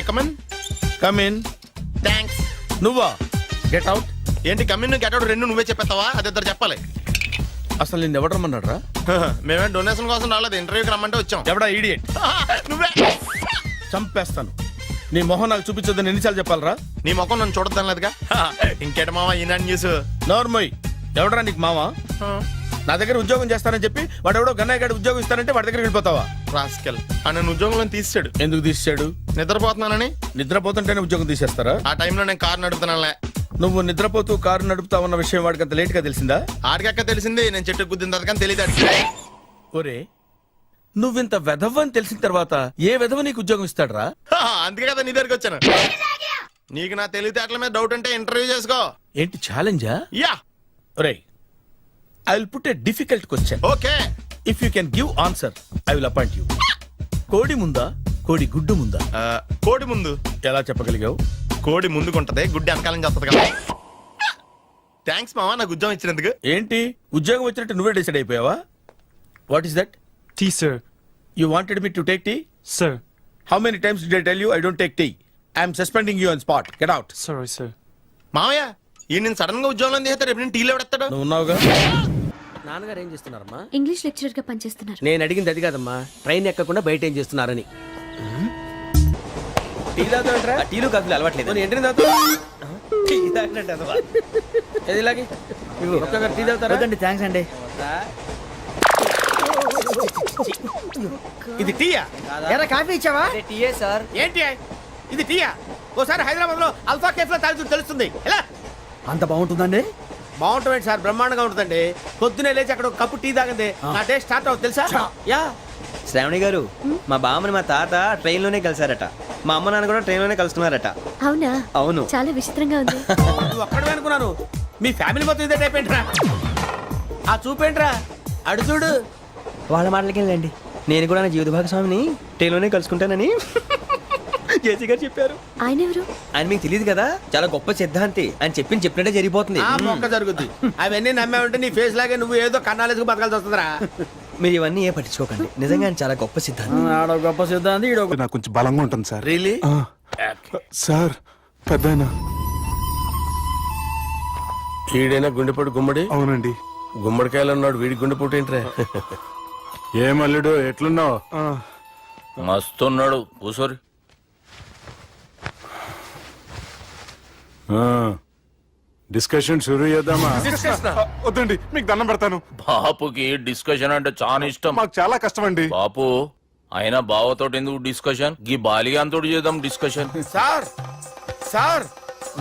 My come on. Come in. Thanks. నువ్వా? Get out. ఏంటి come in get out రెండు నువ్వే చెప్పేస్తావా? అది ఇద్దరు చెప్పాలి. అసలు నిన్ను ఎవడు రమ్మన్నాడు రా? మేమే డొనేషన్ కోసం రాలేదు, ఇంటర్వ్యూకి రమ్మంటే వచ్చాం. ఎవడా ఈడియట్? నువ్వే. చంపేస్తాను. నీ మొహం నాకు చూపించొద్దని ఎన్నిసార్లు చెప్పాలరా? నీ ముఖం నన్ను చూడద్దాం లేదుగా. ఇంకేట మామ ఈనాడు న్యూస్. నోర్మోయ్. ఎవడరా నీకు మావా? నా దగ్గర ఉద్యోగం చేస్తానని చెప్పి వాడు ఎవడో గన్నయ్య గారి ఉద్యోగం ఇస్తానంటే వాడి దగ్గర వెళ్ళిపోతావా? రాస్కెల్. నన్ను ఉద్యోగంలో తీసాడు. ఎందుకు తీసాడు? నిద్రపోతున్నానని. నిద్రపోతుంటేనే ఉద్యోగం తీసేస్తారా? ఆ టైంలో నేను కారు నడుపుతున్నానులే. నువ్వు నిద్రపోతూ కారు నడుపుతావన్న విషయం వాడికి అంత లేట్ గా తెలిసిందా? ఆడికక్క తెలిసింది, నేను చెట్టు గుద్దిన తర్వాత కానీ తెలియదు. ఒరే, నువ్వింత వెధవని తెలిసిన తర్వాత ఏ వెధవ నీకు ఉద్యోగం ఇస్తాడరా? అందుకే కదా నీ దగ్గరికి వచ్చాను. నీకు నా తెలివితేటల మీద డౌట్ అంటే ఇంటర్వ్యూ చేసుకో. ఏంటి ఛాలెంజా? యా. ఒరే, I will put a difficult question. Okay. If you can give answer I will appoint you. కోడి ముందా, కోడి గుడ్డు ముందా? కోడి ముందు. ఎలా చెప్పగలిగావు? కోడి ముందుకుంటది, గుడ్డి వెనకాలం చేస్తుంది కదా. థ్యాంక్స్ మామా నాకు ఉద్యోగం ఇచ్చినందుకు. ఏంటి ఉద్యోగం వచ్చినట్టు నువ్వే డిసైడ్ అయిపోయావా? What is that? Tea, sir. You wanted me to take tea? Sir. How many times did I tell you I don't take tea? I am suspending you on spot. Get out. Sorry, sir. మామయ్య ఈ నేను sudden గా ఉద్యోగంలో తీస్తాడు, రేపు నేను టీలో పెడతాడు. నువ్వు ఉన్నావుగా? నాన్నగారు ఏం చేస్తున్నారమ్మా? ఇంగ్లీష్ లెక్చరర్ గా పనిచేస్తున్నారు. నేను అడిగింది అది కాదమ్మా, ట్రైన్ ఎక్కకుండా బయట ఏం చేస్తున్నారని. టీ తాగుతావంటరా? టీలు కాఫీలు అలవాట్లేదు. పోనీ ఎంట్రీ తాగుతావా? టీ తాగినట్టు అదవా? ఏది ఇలాగే? ఒక్కగారు టీ తాగుతారా? వద్దండి, థ్యాంక్స్ అండి. ఇది టీయా? ఎరా కాఫీ ఇచ్చావా? టీయే సార్. ఏంటి ఇది టీయా? ఓసారి హైదరాబాద్ లో అల్ఫా కేఫ్ లో తాగుతూ తెలుస్తుంది. ఎలా అంత బాగుంటుందండి? బాగుంటుంది సార్, బ్రహ్మాండంగా ఉంటుందండి. పొద్దునే లేచి అక్కడ ఒక కప్పు టీ తాగింది నా డే స్టార్ట్ అవుతుంది తెలుసా? యా. శ్రావణి గారు, మా బామ్మని మా తాత ట్రైన్ లోనే కలిసారట. మా అమ్మ నాన్న కూడా ట్రైన్ లోనే కలుస్తున్నారట. అవునా? అవును. చాలా విచిత్రంగా ఉంది. నువ్వు ఒక్కడే అనుకున్నాను, మీ ఫ్యామిలీ మొత్తం ఇదే టైప్ ఏంట్రా? ఆ చూపేంట్రా, అడు చూడు. వాళ్ళ మాటలకి వెళ్ళండి. నేను కూడా నా జీవిత భాగస్వామిని ట్రైన్ లోనే కలుసుకుంటానని జేసీ గారు చెప్పారు. ఆయన ఎవరు? ఆయన మీకు తెలియదు కదా, చాలా గొప్ప సిద్ధాంతి అని చెప్పినట్టే జరిగిపోతుంది. ఆ మొక్క జరుగుద్ది. అవన్నీ నమ్మావంటే నీ ఫేస్ లాగే నువ్వు ఏదో కన్నాలేసుకు బతకాల్సి వస్తుందిరా. మీరు ఇవన్నీ ఏ పట్టించుకోకండి, నిజంగా ఆయన చాలా గొప్ప సిద్ధాంతి. ఆడో గొప్ప సిద్ధాంతి, ఈడో నాకు కొంచెం బలంగా ఉంటుంది సార్. రియలీ? సార్ పెద్దయినా. ఈడైనా గుండెపోటు గుమ్మడి? అవునండి. గుమ్మడికాయలు అన్నాడు, వీడి గుండెపోటు ఏంట్రా? ఏమల్లుడు ఎట్లున్నావు? మస్తున్నాడు కూసోరి. డిస్కషన్ షురూ చేద్దామా? వద్దండి, మీకు దండం పెడతాను. బాపుకి డిస్కషన్ అంటే చాలా ఇష్టం. మాకు చాలా కష్టం అండి. బాపు అయినా బావతోటి ఎందుకు డిస్కషన్? గీ బాలిగాంతోటి చేద్దాం డిస్కషన్. సార్ సార్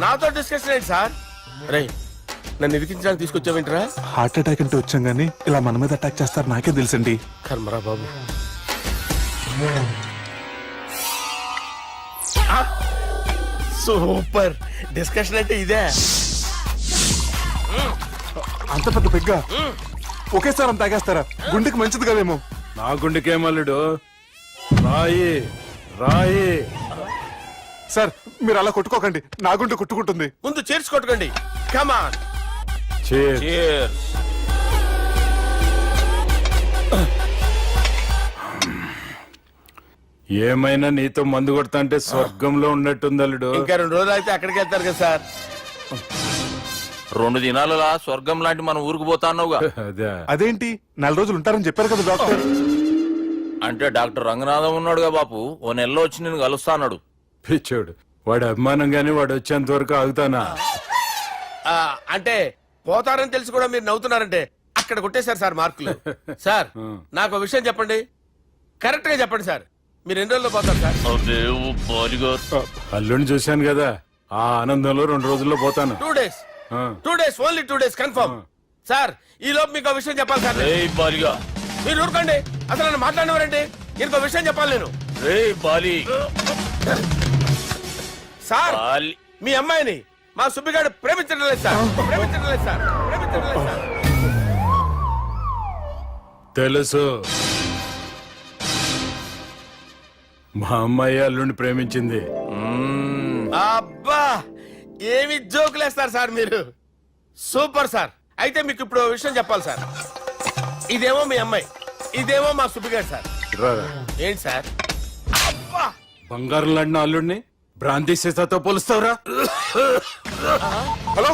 నాతో డిస్కషన్ ఏంటి సార్? రే నన్ను ఇరికించడానికి తీసుకొచ్చావేంట్రా? హార్ట్ అటాక్ అంటే వచ్చాం గానీ ఇలా మన మీద అటాక్ చేస్తారు నాకే తెలుసండి. కర్మరా బాబు. సూపర్ డిస్కషన్ అంటే ఇదే. అంత పెద్ద పెగ్గ ఒకేసారి అంత తాగేస్తారా? గుండెకి మంచిది కదేమో. నా గుండెకేమల్లుడు, రాయి రాయి. సార్ మీరు అలా కొట్టుకోకండి, నా గుండె కొట్టుకుంటుంది. ముందు చేర్చి కొట్టుకోండి. కమాన్. Cheers. ఏమైనా నీతో మందు కొడతా అంటే స్వర్గంలో ఉన్నట్టుంది అల్లుడు. ఇంకా 2 రోజులు అయితే అక్కడికి వెళ్తారు కదా సార్. 2 దినాలలా స్వర్గం లాంటి మన ఊరికి పోతాన్నావుగా. అదే అదేంటి 4 రోజులు ఉంటారని చెప్పారు కదా డాక్టర్. అంటే డాక్టర్ రంగనాథం ఉన్నాడుగా బాపు, ఓ నెలలో వచ్చి నేను కలుస్తా అన్నాడు. పిచ్చోడు, వాడు అభిమానంగానే వాడు వచ్చేంత వరకు ఆగుతానా? అంటే పోతారని తెలిసి కూడా మీరు నవ్వుతున్నారంటే అక్కడ కొట్టేశారు సార్ మార్కులు. సార్ నాకు ఒక విషయం చెప్పండి, కరెక్ట్ గా చెప్పండి సార్. మీరు ఎన్ని రోజుల్లో పోతారు సార్? అల్లుడిని చూశాను కదా, ఆ ఆనందంలో 2 రోజుల్లో పోతాను. 2 days. 2 days, only 2 days confirm. Sir ఈ లోపు మీకు విషయం చెప్పాలి సార్. బాలిగా మీరు ఊరుకోండి, అసలు నన్ను మాట్లాడినవారండి. ఇంకో విషయం చెప్పాలి నేను. బాలి సార్ బాలి మీ అమ్మాయిని మా సుబ్బిగాడు ప్రేమించడం లేదు సార్. ప్రేమించడం లేదు సార్. ప్రేమించడం లేదు సార్. తెలుసు, మా అమ్మాయి అల్లుడిని ప్రేమించింది. అబ్బా ఏమి జోకులేస్తారు సార్ మీరు. Super sir. అయితే మీకు ఇప్పుడు ఓ విషయం చెప్పాలి సార్. ఇదేమో మీ అమ్మాయి, ఇదేమో మా సుబ్బిగాడు సార్. రారా. ఏంటి సార్? అబ్బా బంగారం లాంటిన అల్లుడిని బ్రాంతి సీసాతో పోలుస్తావురా? హలో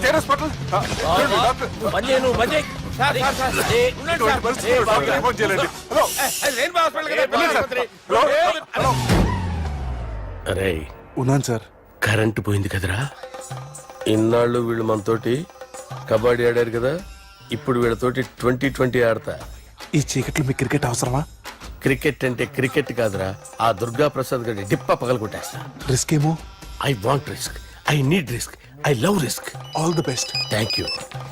కేర్ హాస్పిటల్ బంద్ చేయి, నువ్వు బంద్ చేయి. Sir, sir, sir. ఏ, ఉండండి సార్. ఏ, బాబు. ఫోన్ చేయాలండి. హలో అది రెయిన్బో హాస్పిటల్ కదా, వెళ్ళండి సార్. ఆసుపత్రి. హలో హలో అరే ఉన్నాను సార్. కరెంటు పోయింది కదరా. ఇన్నాళ్ళు వీళ్ళు మనతోటి కబడ్డీ ఆడారు కదా, ఇప్పుడు వీళ్ళతోటి 2020 ఆడతా. ఈ చీకట్లో మీకు క్రికెట్ అవసరమా? క్రికెట్ అంటే క్రికెట్ కాదురా, ఆ దుర్గా ప్రసాద్ గారి డిప్ప పగల కొట్టేస్తా. రిస్క్ ఏమో. I want risk, I need risk, I love risk. All the best. Thank you.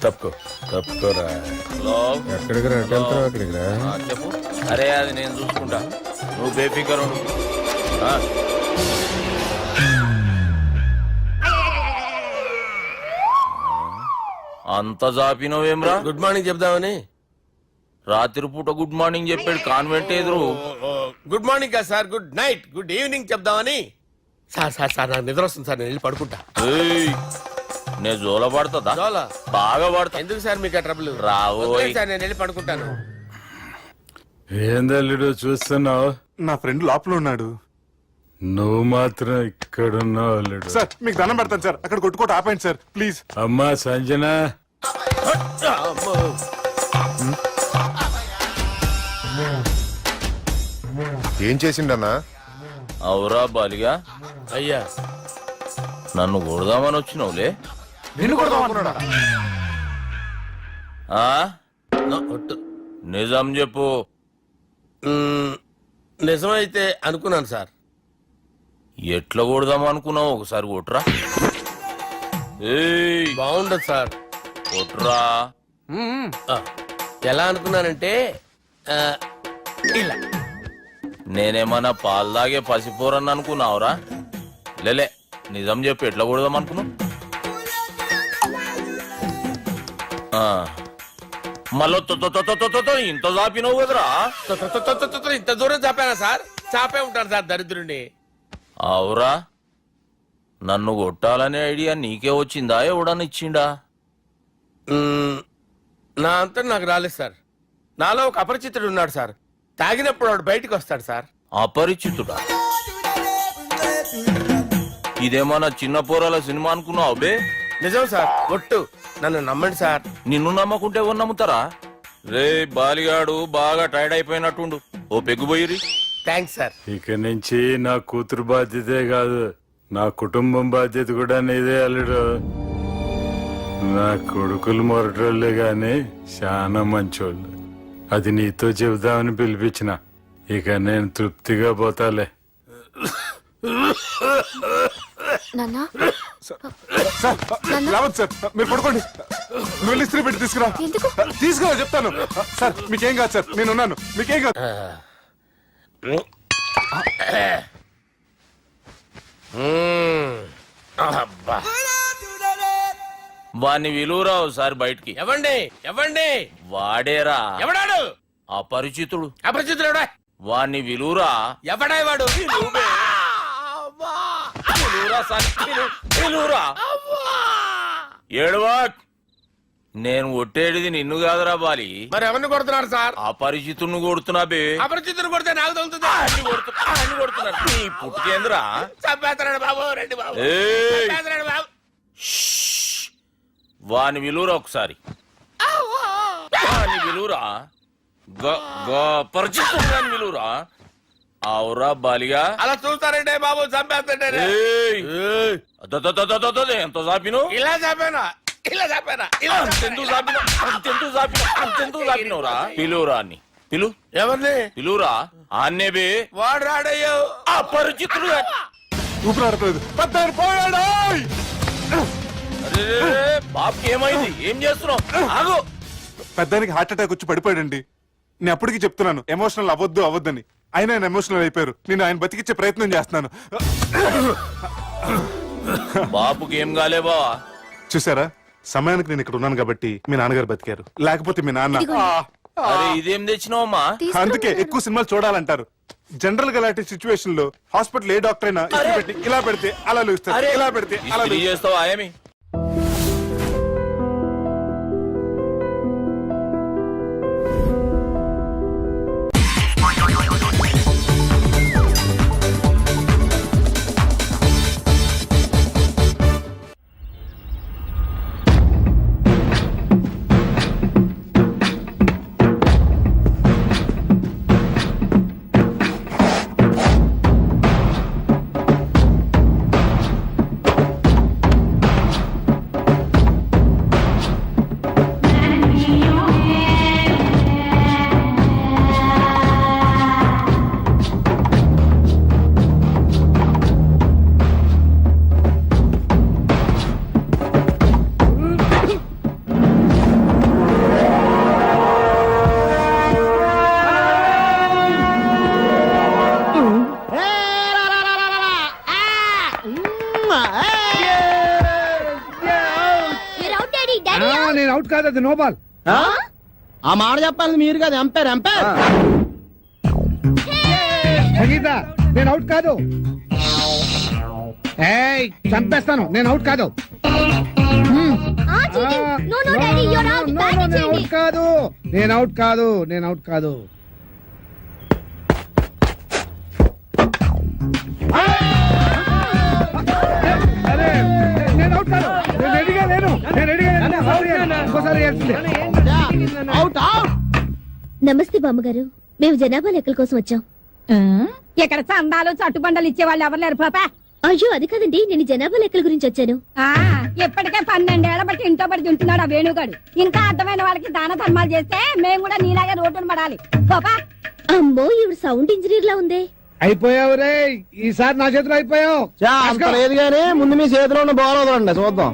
తప్పుకోరా. హలో ఎక్కడికి రా, అక్కడికి రా. చెప్పు. అరే అది నేను చూసుకుంటా, నువ్వు బేఫికర్ ఉండు. ఆ. అంత జాపినవేమ్రా? గుడ్ మార్నింగ్ చెప్దామని. రాత్రి పూట గుడ్ మార్నింగ్ చెప్పాడు కాన్వెంట్ ఎదురు. గుడ్ మార్నింగ్ కాదు sir, good night, good evening చెప్దామని. సార్ సార్ సార్ నాకు నిద్ర వస్తుంది సార్, నేను వెళ్ళి పడుకుంటా. ఏయ్, నేను జోల పడుతుందా? జోలా? బాగా పడతా. ఎందుకు సార్ మీకు ఆ ట్రబుల్? రావోయ్. వదిలేయ్ సార్, నేను వెళ్ళి పడుకుంటాను. ఏందల్లుడు చూస్తున్నావు? నా ఫ్రెండ్ లోపల ఉన్నాడు. నువ్వు మాత్రం ఇక్కడున్నావు అల్లుడు. సార్ మీకు దండం పెడతాను సార్, అక్కడ కొట్టుకోట ఆపండి సార్ ప్లీజ్. అమ్మా సంజన, అమ్మో. ఏం చేసిండన్నా? అవురా బాలిగా, అయ్యా నన్ను కొడదామని వచ్చినావులే. ఆ? ఒట్టు. నిజం చెప్పు. నిజమైతే అనుకున్నాను సార్. ఎట్లా కొడదాం అనుకున్నావు? ఒకసారి కొట్రా. ఏయ్, బాగుండదు సార్. కొట్రా. ఆ, ఎలా అనుకున్నానంటే ఆ, ఇలా. నేనేమన్నా పాలు తాగే పసిపోరని అనుకున్నావురా? లేలే, నిజం చెప్పు, ఎట్లా కొడదాం అనుకున్నావు? మళ్ళీ ఇంత చాపినావు కదరా? ఇంత దూరం చాపానా సార్? చాపే ఉంటాను సార్ దరిద్రుడిని. అవురా, నన్ను కొట్టాలనే ఐడియా నీకే వచ్చిందా? ఎవడన్నా ఇచ్చిండా? నా అంతా నాకు రాలేదు సార్. నాలో ఒక అపరిచితుడు ఉన్నాడు సార్. తాగినప్పుడు వాడు బయటికి వస్తాడు సార్. అపరిచితుడా? ఇదేమన్నా చిన్న పోరాల సినిమా అనుకున్నావు బే? నిజం సార్, ఒట్టు. నన్ను నమ్మండి సార్. నిన్ను నమ్మకుంటే ఎవరు నమ్ముతారా? రే బాలిగాడు బాగా టైర్డ్ అయిపోయినట్టుండు, ఓ పెగ్గుబోయిరి. Thanks sir. ఇక నుంచి నా కూతురు బాధ్యతే కాదు, నా కుటుంబం బాధ్యత కూడా నీదే అల్లుడు. నా కొడుకులు మొరటోళ్ళే గాని చాలా మంచోళ్ళు. అది నీతో చెబుదామని పిలిపించిన. ఇక నేను తృప్తిగా పోతాలే. నాన్న సార్ లేవద్దు సార్, మీరు పడుకోండి. నువ్వు వెళ్ళి ఇస్త్రీ పెట్టి తీసుకురా. ఎందుకు? తీసుకురా చెప్తాను. సార్ మీకేం కాదు సార్, నేను ఉన్నాను, మీకేం కాదు. అబ్బా. వాణ్ణి విలువరా ఒకసారి బయటికి. ఎవండి ఎవండి? వాడేరా ఎవడాడు? అపరిచితుడు. అపరిచితుడు ఎవడా? వాణ్ణి విలువరా. ఎవడా వాడు? విలువరా సార్, విలువరా. ఏడవా, నేను ఒట్టేడిది నిన్ను కాదురా బాలి, మరి ఎవరిని కొడుతున్నారు సార్? అపరిచితుడిని కొడుతున్నా బే. అపరిచితుడు కొడితే నాకు తగులుతుంది. అన్ని కొడుతున్నారు. నీ పుట్టుకేంద్రా? చంపేస్తున్నాడు బాబు, రండి బాబు. ఏయ్, చంపేస్తున్నాడు బాబు. వాని విలువరా ఒకసారి. వాని విలువరా. పరిచితుడు అని విలువరా. అవురా బాలిగా. అలా చూస్తారంటే బాబు, చంపేస్తాడే. ఏయ్, ఎంత చాపిను? ఇలా చంపానా? ఇలా చంపానా? ఇలా అంతెందుకు చాపిన? అంతెందుకు చాపిన? అంతెందుకు చాపినవురా? పిలువురా అని. పిలు, ఎవరిని? పిలువురా. ఆన్నే బే. వాడు రాడయ్యో. అపరిచితుడు. ఊపిరాడట్లేదు. పెద్ద ఆయన పోయాడు. అరే బాబుకి ఏమైంది? ఏం చేస్తున్నావు? ఆగు. పెద్దానికి హార్ట్ అటాక్ వచ్చి పడిపోయాడండి. నేను అప్పటికి చెప్తున్నాను ఎమోషనల్ అవ్వద్దని. అయినా ఆయన ఎమోషనల్ అయిపోయారు. నేను ఆయన బతికిచ్చే ప్రయత్నం చేస్తున్నాను. బాబుకి ఏం కాలే బావా? చూసారా, సమయానికి నేను ఇక్కడ ఉన్నాను కాబట్టి మీ నాన్నగారు బతికారు. లేకపోతే మీ నాన్న అరే ఇదేం తెచ్చినావమ్మా? అందుకే ఎక్కువ సినిమాలు చూడాలంటారు. జనరల్ గా అలాంటి సిచ్యువేషన్ లో హాస్పిటల్ ఏ డాక్టర్ అయినా ఇస్త్రీ పెట్టి ఇలా పెడితే అలా లూస్తారు, ఇలా పెడితే అలా ఇస్త్రీ చేస్తావా ఏమి? నేను అవుట్ కాదు, అది నో బాల్. ఆ మాట చెప్పాలి మీరు కదా ఎంపైర్ ఎంపైర్. సంగీత, నేను అవుట్ కాదు. ఏయ్, చంపేస్తాను. నేను అవుట్ కాదు. నేను అవుట్ కాదు. నేను అవుట్ కాదు. నేను అవుట్ కాదు. అరే, నేను అవుట్ కాదు. నేను రెడీగా లేను. నేను రెడీగా లేను. ఇంకోసారి చేయాల్సిందే. Out out. నమస్తే బామ్మగారు, మేము జనాభా లెక్కల కోసం వచ్చాం. ఇక్కడ చందాలు చట్టుబండలు ఇచ్చే వాళ్ళు ఎవరు లేరు పాపా. అయ్యో అది కాదండి, నేను జనాభా లెక్కల గురించి వచ్చాను. ఇప్పటికే 12 ఏళ్ల బట్టి ఇంట్లో పడి తింటున్నాడు ఆ వేణుగాడు. ఇంకా అర్థమైన వాళ్ళకి దాన ధర్మాలు చేస్తే మేము కూడా నీలాగే రోడ్డును పడాలి. పాపా అమ్మో, ఇవి సౌండ్ ఇంజనీర్ లా ఉంది. అయిపోయావు రే, ఈసారి నా చేతిలో అయిపోయావు. అంత లేదు కానీ ముందు మీ చేతిలో ఉన్న బాల్ వదలండి చూద్దాం.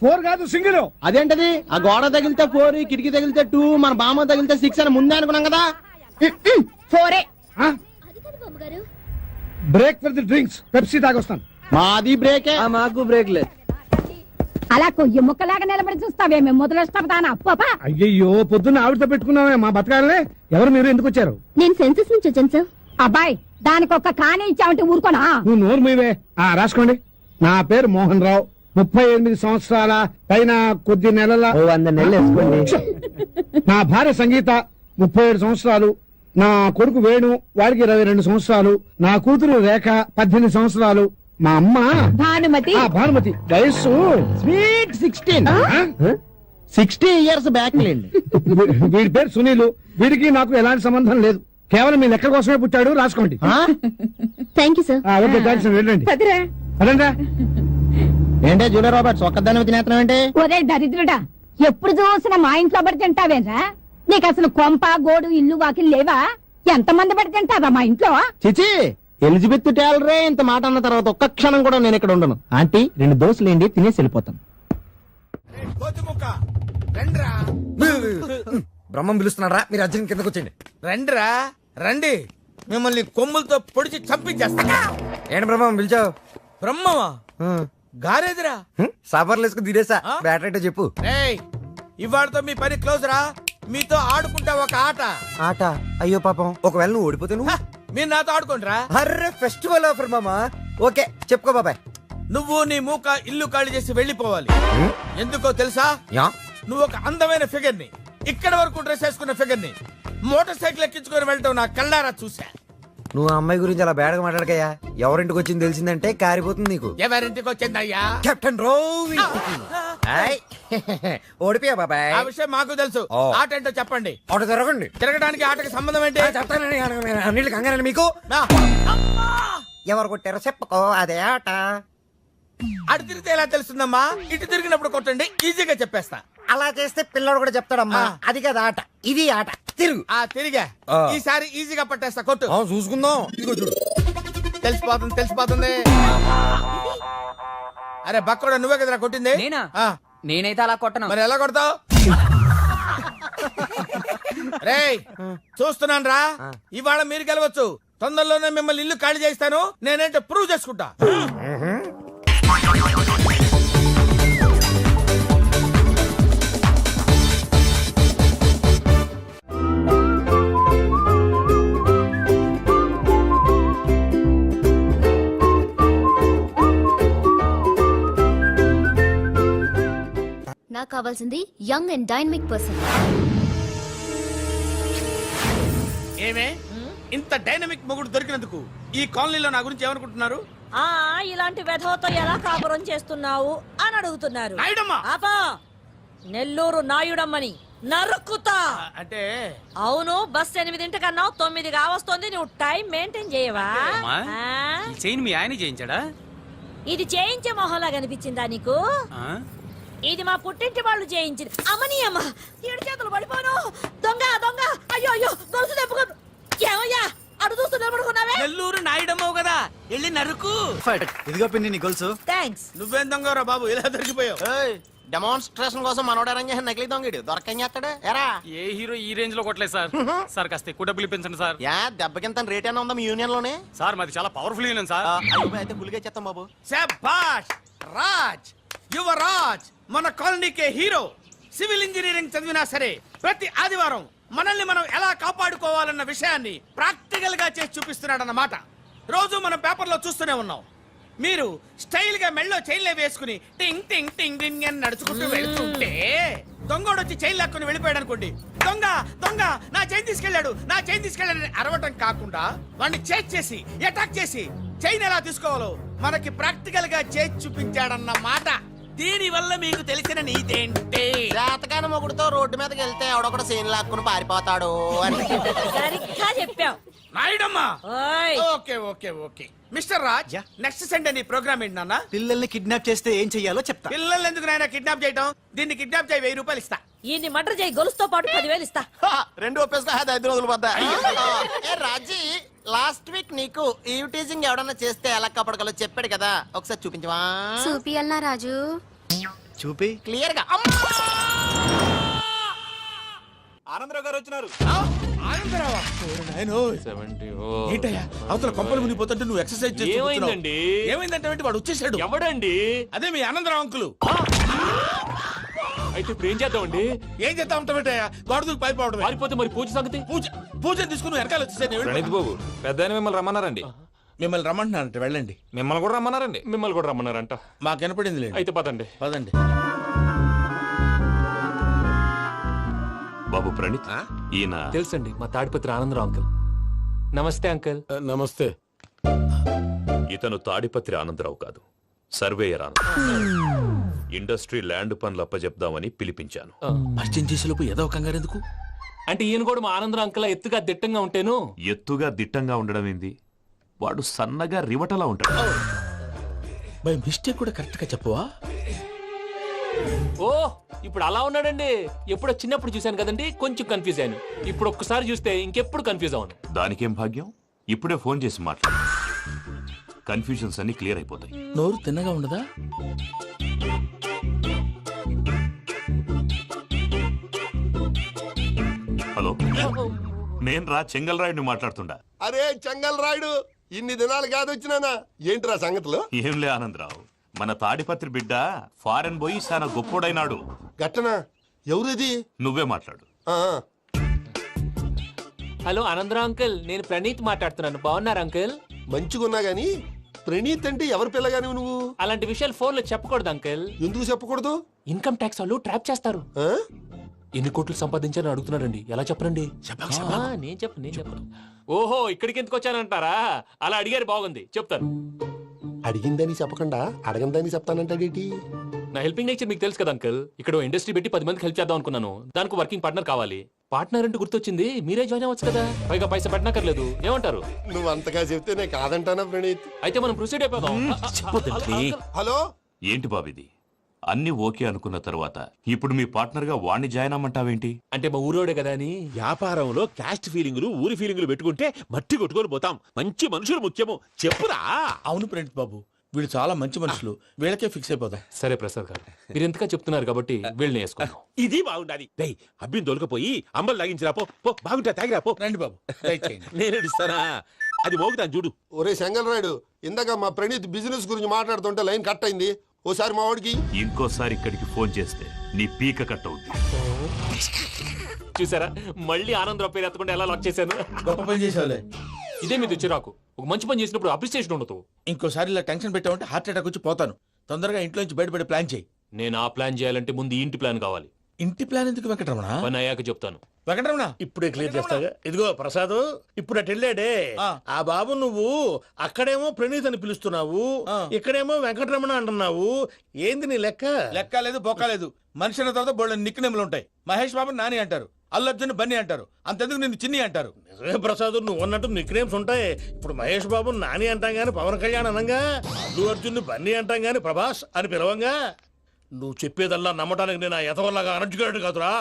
4 కాదు, సింగిల్. అదేంటది? ఆ గోడ తగిలితే 4, కిటికీ తగిలితే 2, మన బామ్మ తగిలితే 6 అని ముందే అనుకున్నాం కదా. 4 అది కాదు బామ్మగారు. Break for the drinks. Pepsi తాగొస్తాను. మాది బ్రేకే. మాకు బ్రేక్ లేదు. అలా కొయ్యి ముక్కలాగా నిలబడి చూస్తావేమే మొదలెస్తాను పాపా. అయ్యయ్యో, పొద్దున్న ఆవిడతో పెట్టుకున్నామే మా బతకాలనే. ఎవరు మీరు, ఎందుకు వచ్చారు? నేను సెన్సస్ నుంచి వచ్చాను సార్. అబ్బాయి దానికి ఒక్క కానే ఇచ్చావంటే ఊరుకోనా? నువ్వు నోరు మీవే. రాసుకోండి. నా పేరు మోహన్ రావు. 38 సంవత్సరాల పైన కొద్ది నెలల. 100 నెలలు వేసుకోండి. నా భార్య సంగీత 37 సంవత్సరాలు. నా కొడుకు వేణు, వాడికి 22 సంవత్సరాలు. నా కూతురు రేఖ 18 సంవత్సరాలు. మా అమ్మ భానుమతి. భానుమతి వయస్సు స్వీట్ 16. 60 ఇయర్స్ బ్యాక్ లేండి. వీడి పేరు సునీలు. వీడికి నాకు ఎలాంటి సంబంధం లేదు. కేవలం మీ లెక్క కోసమే పుట్టాడు. రాసుకోండి. Thank you sir. Okay, thanks. వెళ్ళండి. పదిరా. అదంతా ఏంటే జూలియర్ రాబర్ట్స్ ఒక్కదాన్ని తినేస్తున్నావు ఏంటి? ఒరే దరిద్రుడా, ఎప్పుడు చూసినా మా ఇంట్లో పడి తింటావేరా? నీకు అసలు కొంప గోడు ఇల్లు వాకిలు లేవా? ఎంతమంది పడి తింటావా మా ఇంట్లో? చిచి, ఎలిజబెత్ టేలరే ఇంత మాట అన్న తర్వాత ఒక్క క్షణం కూడా నేను ఇక్కడ ఉండను. ఆంటీ 2 దోశలు ఏంటి, తినేసి వెళ్ళిపోతాను. బ్రహ్మం పిలుస్తున్నారా? మీరు అర్జున్ కిందకు వచ్చండి. రండిరా రండి, మిమ్మల్ని కొమ్ములతో పొడిచి చంపించేస్తా. ఏంటి బ్రహ్మం పిలిచావు? బ్రహ్మమా గారేదిరా? సాబార్లు వేసుకుని తీరేసా. బ్యాటరీ చెప్పు. ఏయ్, ఇవాళతో మీ పని క్లోజ్ రా. మీతో ఆడుకుంటా ఒక ఆట. ఆట? అయ్యో పాపం, ఒకవేళ నువ్వు ఓడిపోతే నువ్వు? మీరు నాతో ఆడుకోండిరా. అర్రే, ఫెస్టివల్ ఆఫర్ మామా. ఓకే, చెప్పుకో బాబాయ్. నువ్వు నీ మూక ఇల్లు ఖాళీ చేసి వెళ్ళిపోవాలి. ఎందుకో తెలుసా? నువ్వు ఒక అందమైన ఫిగర్ ని, ఇక్కడ వరకు డ్రెస్ వేసుకున్న ఫిగర్ ని మోటార్ సైకిల్ ఎక్కించుకొని వెళ్ళటం నా కళ్ళారా చూసా. నువ్వు ఆ అమ్మాయి గురించి అలా బేడగా మాట్లాడకయ్యా. ఎవరింటికి వచ్చింది తెలిసిందంటే కారిపోతుంది నీకు. ఎవరింటికి వచ్చిందయ్యా? కెప్టెన్ రోవి. ఓడిపోయా బాబాయ్. ఆ విషయం మాకు తెలుసు. ఆట ఏంటో చెప్పండి. ఆట తిరగండి. తిరగడానికి ఆటకి సంబంధం ఏంటి? చెప్తానండి. అన్నిళ్ళు కంగారండి మీకు. ఎవరు కొట్టారో చెప్పుకో, అదే ఆట. అటు తిరిగితే ఎలా తెలుస్తుందమ్మా? ఇటు తిరిగినప్పుడు కొట్టండి, ఈజీగా చెప్పేస్తా. అలా చేస్తే పిల్లడు కూడా చెప్తాడమ్మా. అది కదా ఆట, ఇది ఆట. తిరుగు. తిరిగా ఈసారి ఈజీగా పట్టేస్తా. కొట్టు. చూసుకుందాం. ఇదిగో చూడు. తెలిసిపోతుంది. అరే బక్కడా, నువ్వే కదరా కొట్టింది? నేనైతే అలా కొట్టను. మరి ఎలా కొడతావు? రేయ్, చూస్తున్నాను రా. ఇవాళ మీరు గెలవచ్చు. తొందరలోనే మిమ్మల్ని ఇల్లు ఖాళీ చేస్తాను. నేనేంటో ప్రూవ్ చేసుకుంటా. నాకు కావాల్సింది యంగ్ అండ్ డైనమిక్ పర్సన్. ఏమే ఇంత డైనమిక్ మొగుడు దొరికినందుకు ఈ కాలనీలో నా గురించి ఏమనుకుంటున్నారు? ఇలాంటి వెధవతో ఎలా కాపురం చేస్తున్నావు అని అడుగుతున్నారు. నాయుడమ్మా. ఆపా, నెల్లూరు నాయుడమ్మని నరుక్కుతా. అంటే అవును, బస్ 8 కన్నా 9 కావస్తుంది. నువ్వు టైం మెయింటైన్ చేయవా? మీ ఆయన చేయించాడా? ఇది చేయించే మొహంలా కనిపించిందా నీకు? ఇది మా పుట్టింటి వాళ్ళు చేయించింది. అమ్మని అమ్మ, 7 చేతులు పడిపోను. దొంగ దొంగ, అయ్యో అయ్యో, గొలుసు తెప్పుకోదు. ఏమయ్యా అడు చూస్తూ నిలబడుకున్నావే? నెల్లూరు నాయుడమ్మవు కదా, వెళ్ళి నరుకు. ఇదిగో పిన్ని నీ గొలుసు. థ్యాంక్స్. నువ్వేం దొంగరా బాబు, ఇలా దొరికిపోయావు? డెమాన్స్ట్రేషన్ కోసం మనోడు అరేంజ్ చేసిన నకిలీ దొంగడు దొరకని చేస్తాడు ఎరా ఏ హీరో ఈ రేంజ్ లో కొట్టలేదు సార్. సార్ కాస్త ఎక్కువ డబ్బులు ఇప్పించండి సార్. యా దెబ్బకింత రేట్ అయినా ఉందా మీ యూనియన్ లోనే? సార్ మాది చాలా పవర్ఫుల్ యూనియన్ సార్. అయితే గులిగా చేస్తాం బాబు. శభాష్ రాజ్ యువరాజ్ మన కాలనీకే హీరో. సివిల్ ఇంజనీరింగ్ చదివినా సరే ప్రతి ఆదివారం మనల్ని మనం ఎలా కాపాడుకోవాలన్న విషయాన్ని ప్రాక్టికల్ గా చేసి చూపిస్తున్నాడన్నమాట. రోజు మనం పేపర్లో చూస్తూనే ఉన్నాం. మీరు స్టైల్ గా మెళ్ళో చైన్లే వేసుకుని టింగ్ టింగ్ టింగ్ టింగ్ అని నడుచుకుంటూ వెళ్తుంటే దొంగోడు వచ్చి చైన్ లాక్కుని వెళ్ళిపోయాడు అనుకోండి. దొంగ దొంగ నా చైన్ తీసుకెళ్ళాడు నా చైన్ తీసుకెళ్ళాడని అరవటం కాకుండా వాడిని చేజ్ చేసి అటాక్ చేసి చైన్ ఎలా తీసుకోవాలో మనకి ప్రాక్టికల్ గా చేసి చూపించాడన్న మాట. దీని వల్ల మీకు తెలిసిన నీతేంటి? జాతకాన మొగుడుతో రోడ్డు మీదకి వెళ్తే ఎవడొకడు సీన్ లాక్కుని పారిపోతాడు అని. సరిగ్గా చెప్పావు నాయుడమ్మా. ఓయ్ okay okay okay mister Raj, next Sunday నీ ప్రోగ్రామ్ ఏంటి నాన్న? పిల్లల్ని కిడ్నాప్ చేస్తే ఏం చెయ్యాలో చెప్తా. పిల్లలు ఎందుకు నాయన కిడ్నాప్ చేయటం? దీన్ని కిడ్నాప్ చేయి 1000 రూపాయలు ఇస్తా. ఈయన్ని మర్డర్ చేయి గొలుసుతో పాటు 10,000 ఇస్తా. రెండు ఒప్పేసుకో 5 రోజులు పోతా. ఏ రాజీ, లాస్ట్ వీక్ నీకు ఈ టీజింగ్ ఎవడన్నా చేస్తే ఎలా కాపాడగలో చెప్పాడు కదా, ఒకసారి చూపించవా? చూపియల్నా రాజు? చూపి. క్లియర్ గా. ఆనందరావు గారు వచ్చినారు. ఆనందరావా? ఏంటయ్యా అవతల కొంపలు మునిగిపోతుంటే నువ్వు ఎక్సర్సైజ్ చేస్తూ ఏమైందండి? ఏమైందంటే ఏంటి? వాడు వచ్చేసాడు. ఎవడండి? అదే మీ ఆనందరావు అంకులు. అయితే ఇప్పుడు ఏం చేద్దామండి? ఏం చేస్తా ఉంటావేటయ్యా? గొడవకు పైపోవడం. పారిపోతే మరి పూజ సంగతి? పూజ తీసుకుని నువ్వు వెనకాల వచ్చేసాడు. బాబు పెద్ద మిమ్మల్ని రమ్మన్నారండి. మిమ్మల్ని రమ్మంటున్నారంట, వెళ్ళండి. మిమ్మల్ని కూడా రమ్మన్నారండి. మిమ్మల్ని కూడా రమ్మన్నారంట. మాకు వినపడింది లేదు. అయితే పదండి. పదండి. బాబు ప్రణీత్ ఈయన తెలుసండి, మా తాడిపత్రి ఆనందరావు అంకుల్. నమస్తే అంకుల్. నమస్తే. ఇతను తాడిపత్రి ఆనందరావు కాదు, సర్వేయర్ ఆనందరావు. ఇండస్ట్రీ ల్యాండ్ పనులు అప్పచెప్దామని పిలిపించాను. పరిచయం చేసేలోపు ఏదో కంగారు ఎందుకు? అంటే ఈయన కూడా మా ఆనందరావు అంకుల్ ఎత్తుగా దిట్టంగా ఉంటేను. ఎత్తుగా దిట్టంగా ఉండడం ఏంది, వాడు సన్నగా రివటలా ఉంటాడు. బై మిస్టేక్ కూడా కరెక్ట్ గా చెప్పవా? ఓ ఇప్పుడు అలా ఉన్నాడండి. ఎప్పుడో చిన్నప్పుడు చూశాను కదండి, కొంచెం కన్ఫ్యూజ్ అయ్యాను. ఇప్పుడు ఒక్కసారి చూస్తే ఇంకెప్పుడు కన్ఫ్యూజ్ అవ్వను. దానికేం భాగ్యం, ఇప్పుడే ఫోన్ చేసి మాట్లాడు. కన్ఫ్యూజన్స్ అన్ని క్లియర్ అయిపోతాయి. నోరు తిన్నగా ఉండదా? హలో, నేను రా చెంగల్ రాయుడిని మాట్లాడుతుండా. అరే చెంగల్ రాయుడు, ఇన్ని దినాలు కాదు వచ్చినానా? ఏంట్రా సంగతులు? ఏంలే ఆనందరావు, మన తాడిపత్రి బిడ్డ ఫారెన్ పోయి చాలా గొప్పోడైనాడు. గట్టనా? ఎవరిది? నువ్వే మాట్లాడు. హలో ఆనందరావు అంకుల్, నేను ప్రణీత్ మాట్లాడుతున్నాను. బాగున్నారు అంకుల్? మంచిగున్నా గాని ప్రణీత్ అంటే ఎవరి పిల్లగాని నువ్వు? అలాంటి విషయాలు ఫోన్ లో చెప్పకూడదు అంకుల్. ఎందుకు చెప్పకూడదు? ఇన్కమ్ ట్యాక్స్ వాళ్ళు ట్రాప్ చేస్తారు. ఆ? ఎన్ని కోట్లు సంపాదించాలని అడుగుతున్నారండి. ఎలా చెప్పరండి? నేను చెప్పను. ఓహో, ఇక్కడికి ఎందుకు వచ్చానంటారా? అలా అడిగారు, బాగుంది, చెప్తాను. అడిగిందని చెప్పకుండా అడగందని చెప్తానంటాడేటి? నా హెల్పింగ్ నేచర్ మీకు తెలుసు కదా అంకుల్. ఇక్కడ ఇండస్ట్రీ పెట్టి 10 మందికి హెల్ప్ చేద్దాం అనుకున్నాను. దానికి వర్కింగ్ పార్ట్నర్ కావాలి. పార్ట్నర్ అంటే గుర్తొచ్చింది, మీరే జాయిన్ అవ్వచ్చు కదా. పైగా పైసా పెట్టనక్కర్లేదు. ఏమంటారు? నువ్వు అంతగా చెప్తే నేను కాదంటానా ప్రణీత్? అయితే మనం ప్రొసీడ్ అయిపోదాం. హలో, ఏంటి బాబిది? అన్ని ఓకే అనుకున్న తర్వాత ఇప్పుడు మీ పార్ట్నర్ గా వాణ్ణి జాయిన్ అమ్మంటావేంటి? అంటే మా ఊరోడే కదా అని. వ్యాపారంలో క్యాస్ట్ ఫీలింగులు ఊరి ఫీలింగులు పెట్టుకుంటే మట్టి కొట్టుకొని పోతాం. మంచి మనుషులు ముఖ్యము, చెప్పురా. అవును ప్రణీత్ బాబు, వీళ్ళు చాలా మంచి మనుషులు. వీళ్ళకే ఫిక్స్ అయిపోదాం. సరే ప్రసాద్ గారు, మీరు ఎంతగా చెప్తున్నారు కాబట్టి వీళ్ళని వేసుకుందాం. ఇది బాగుండాలి. డై అబ్బిని దొలకపోయి అంబలు లాగించిరా పో. బాగుంటా తాగిరా పో. రండి బాబు, నేను ఇస్తానా? అది మోగుతాను చూడు. ఒరే చెంగల్ రాయుడు, ఇందాక మా ప్రణీత్ బిజినెస్ గురించి మాట్లాడుతుంటే లైన్ కట్ అయింది. ఓసారి మా వాడికి ఇంకోసారి ఇక్కడికి ఫోన్ చేస్తే నీ పీక కట్ అవుద్ది. చూసారా, మళ్ళీ ఆనందరావు పేరు ఎత్తకుండా ఎలా లాక్ చేశాను. గొప్ప పని చేసావులే. ఇదే మీద చిరాకు. ఒక మంచి పని చేసినప్పుడు అప్రిసియేషన్ ఉండదు. ఇంకోసారి ఇలా టెన్షన్ పెట్టామంటే హార్ట్ అటాక్ వచ్చి పోతాను. తొందరగా ఇంట్లో నుంచి బయటపడే ప్లాన్ చేయి. నేను ఆ ప్లాన్ చేయాలంటే ముందు ఈ ఇంటి ప్లాన్ కావాలి. ఇంటి ప్లాన్ ఎందుకు వెంకటరమణ? పని అయ్యాక చెప్తాను. వెంకటరమణ ఇప్పుడే క్లియర్ చేస్తాగా. ఇదిగో ప్రసాద్, ఇప్పుడు అటు వెళ్ళాడే ఆ బాబు, నువ్వు అక్కడేమో ప్రణీత్ అని పిలుస్తున్నావు, ఇక్కడేమో వెంకటరమణ అంటున్నావు. ఏంది నీ లెక్క? లెక్క లేదు, బొక్క లేదు. మనిషి అన్న తర్వాత బోళ్ళ నిక్నెములు ఉంటాయి. మహేష్ బాబు నాని అంటారు, అల్లు అర్జున్ బన్నీ అంటారు, అంతెందుకు నిన్ను చిన్ని అంటారు. నిజమే ప్రసాద్, నువ్వు అన్నట్టు నిక్ నేమ్స్ ఉంటాయి. ఇప్పుడు మహేష్ బాబు నాని అంటాం గాని పవన్ కళ్యాణ్ అనంగా, అల్లు అర్జున్ బన్నీ అంటాం గాని ప్రభాస్ అని పిలవంగా. నువ్వు చెప్పేదల్లా నమ్మటానికి నేను ఎతవల్లాగా అనర్జుకేటెడ్ కాదురా.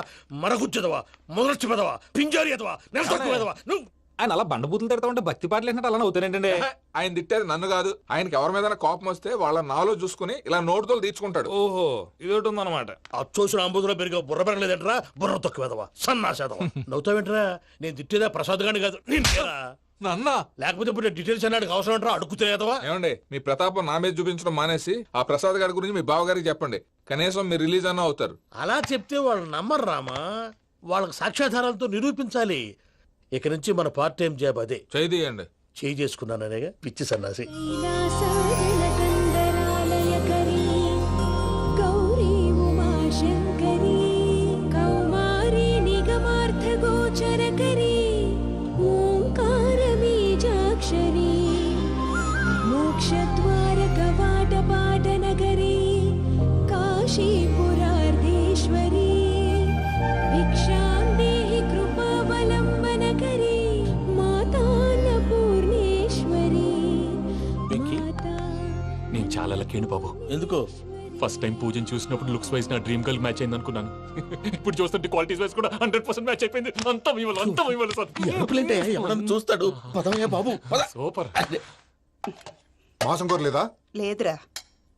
మరగుచ్చదవా, మొదలచ్చి పెదవా, పింజారి ఎదవా, నెలసొక్కు పెదవా. నువ్వు ఆయన అలా బండబూతులు తిడతా ఉంటే భక్తి పాటలు ఏంటంటే అలా అవుతారేంటండి? ఆయన తిట్టేది నన్ను కాదు, ఆయనకి ఎవరి మీద కోపం వస్తే వాళ్ళ నాలో చూసుకుని ఇలా నోటుతో తీర్చుకుంటాడు. ఓహో, ఇదొకటి ఉందన్నమాట. అచ్చోసిన అంబుధులో పెరిగే బుర్ర పెరగలేదంటరా, బుర్ర తొక్కువేదవా, సన్నాసేదవా. నవ్వుతావేంట్రా? నేను తిట్టేదా ప్రసాద్ గాని కాదు, నిన్నేరా. నన్నా? లేకపోతే ఇప్పుడు డీటెయిల్స్ అన్నాడు అవసరం అంటారా? అడుగుతాయేదవా? ఏమండి, మీ ప్రతాపం నా మీద చూపించడం మానేసి ఆ ప్రసాద్ గారి గురించి మీ బావగారికి చెప్పండి. కనీసం మీరు రిలీజ్ అన్న అవుతారు. అలా చెప్తే వాళ్ళు నమ్మరు రామా, వాళ్ళకి సాక్ష్యాధారాలతో నిరూపించాలి. ఇక నుంచి మన పార్ట్ టైం జాబ్ అదే. చేయండి. చేయి చేసుకున్నాననేగా పిచ్చి సన్నాసి. నేను చాలా లక్కీని బాబు. ఎందుకు? ఫస్ట్ టైం పూజను చూసినప్పుడు లుక్స్ వైజ్ నా డ్రీమ్ గర్ల్ మ్యాచ్ అయింది అనుకున్నాను. ఇప్పుడు చూస్తుంటే క్వాలిటీస్ వైజ్ కూడా 100% మ్యాచ్ అయిపోయింది. అంతా మీ వల్ల సార్. చూస్తాడు. పదవయ్యా బాబు, సూపర్. మాసం కోరలేదా? లేదురా,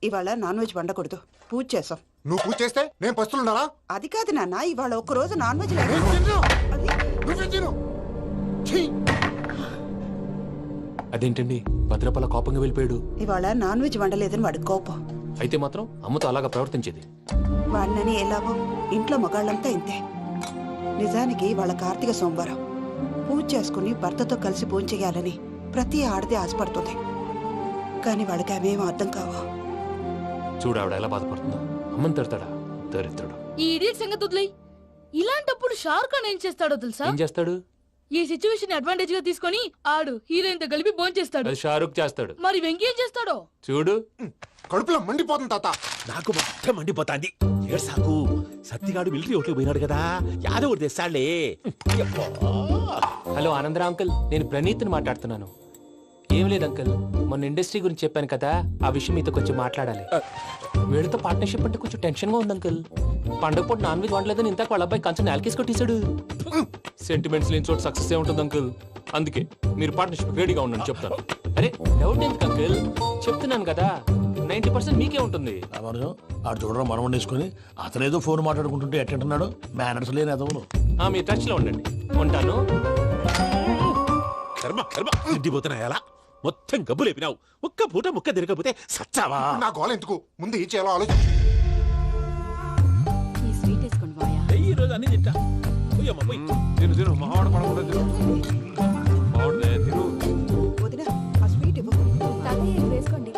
ఇవాళ నాన్ వెజ్ వండకూడదు, పూజ చేసాం. నువ్వు పూజ చేస్తే నేను పస్తులున్నారా? అది కాదు నాన్న, ఇవాళ ఒక్కరోజు నాన్ వెజ్ లేదు. అదేంటండి భద్రపల కోపంగా వెళ్ళిపోయాడు? ఇవాళ నాన్ వెజ్ వండలేదని వాడి కోపం. అయితే మాత్రం అమ్మతో అలాగా ప్రవర్తించేది. వాడినని ఎలాగో ఇంట్లో మగాళ్ళంతా ఇంతే. నిజానికి వాళ్ళ కార్తీక సోమవారం పూజ చేసుకుని భర్తతో కలిసి పూజ చేయాలని ప్రతి ఆడది ఆశపడుతుంది. కానీ వాడికి అవేం అర్థం కావా. చూడు ఆవిడ ఎలా బాధపడుతుందో. అమ్మని తిడతాడా దరిద్రుడు. ఈ ఇడియట్ సంగతి వదిలేయ్. ఇలాంటప్పుడు షారుఖ్ ఖాన్ ఏం చేస్తాడో తెలుసా? ఏం చేస్తాడు? ఈ సిచ్యువేషన్ అడ్వాంటేజ్ గా తీసుకొని ఆడు హీరోయిన్ తో కలిపి బోన్ చేస్తాడు. అది షారుఖ్ చేస్తాడు. మరి వెంకీ ఏం చేస్తాడో చూడు. కడుపులో మండిపోతుంది తాత. నాకు మొత్తం మండిపోతాంది. ఏడు సాకు సత్తిగాడు మిలిటరీ ఓట్లు పోయినాడు కదా, యాదవ్ తెస్తాడులే. హలో ఆనందరా అంకుల్, నేను ప్రణీత్ని మాట్లాడుతున్నాను. ఏం లేదు అంకుల్, మొన్న ఇండస్ట్రీ గురించి చెప్పాను కదా, ఆ విషయం మీతో కొంచెం మాట్లాడాలి. వీడితో పార్ట్నర్షిప్ అంటే కొంచెం టెన్షన్ గా ఉంది అంకుల్. పండగ పూట నాన్ వెజ్ వండలేదని ఇంతకు వాళ్ళ అబ్బాయి కంచెం నేలకేసి కొట్టేశాడు. సెంటిమెంట్స్ లేని చోట సక్సెస్ ఏ ఉంటుంది అంకుల్. అందుకే మీరు పార్ట్నర్షిప్ రెడీగా ఉండండి చెప్తాను. అరే డౌట్ ఎందుకు అంకుల్, చెప్తున్నాను కదా 90% మీకే ఉంటుంది. ఆడు చూడడం మనం వండేసుకుని అతనేదో ఫోన్ మాట్లాడుకుంటుంటే ఎట్టంటున్నాడు. మేనర్స్ లేని అదవును. మీరు టచ్ లో ఉండండి. ఉంటాను. కర్మ కర్మ తిండిపోతున్నాయా? మొత్తం గబ్బు లేపినావు. ఒక్క పూట ముక్క తిరగకపోతే సచ్చావా? నా గోల ఎందుకు, ముందు ఈ చేయాలో ఆలోచించు. ఈ రోజు అన్ని తింటా. తిను మావాడ పడకుండా తిను. వదినా, ఆ స్వీట్ ఇవ్వు. వేసుకోండి.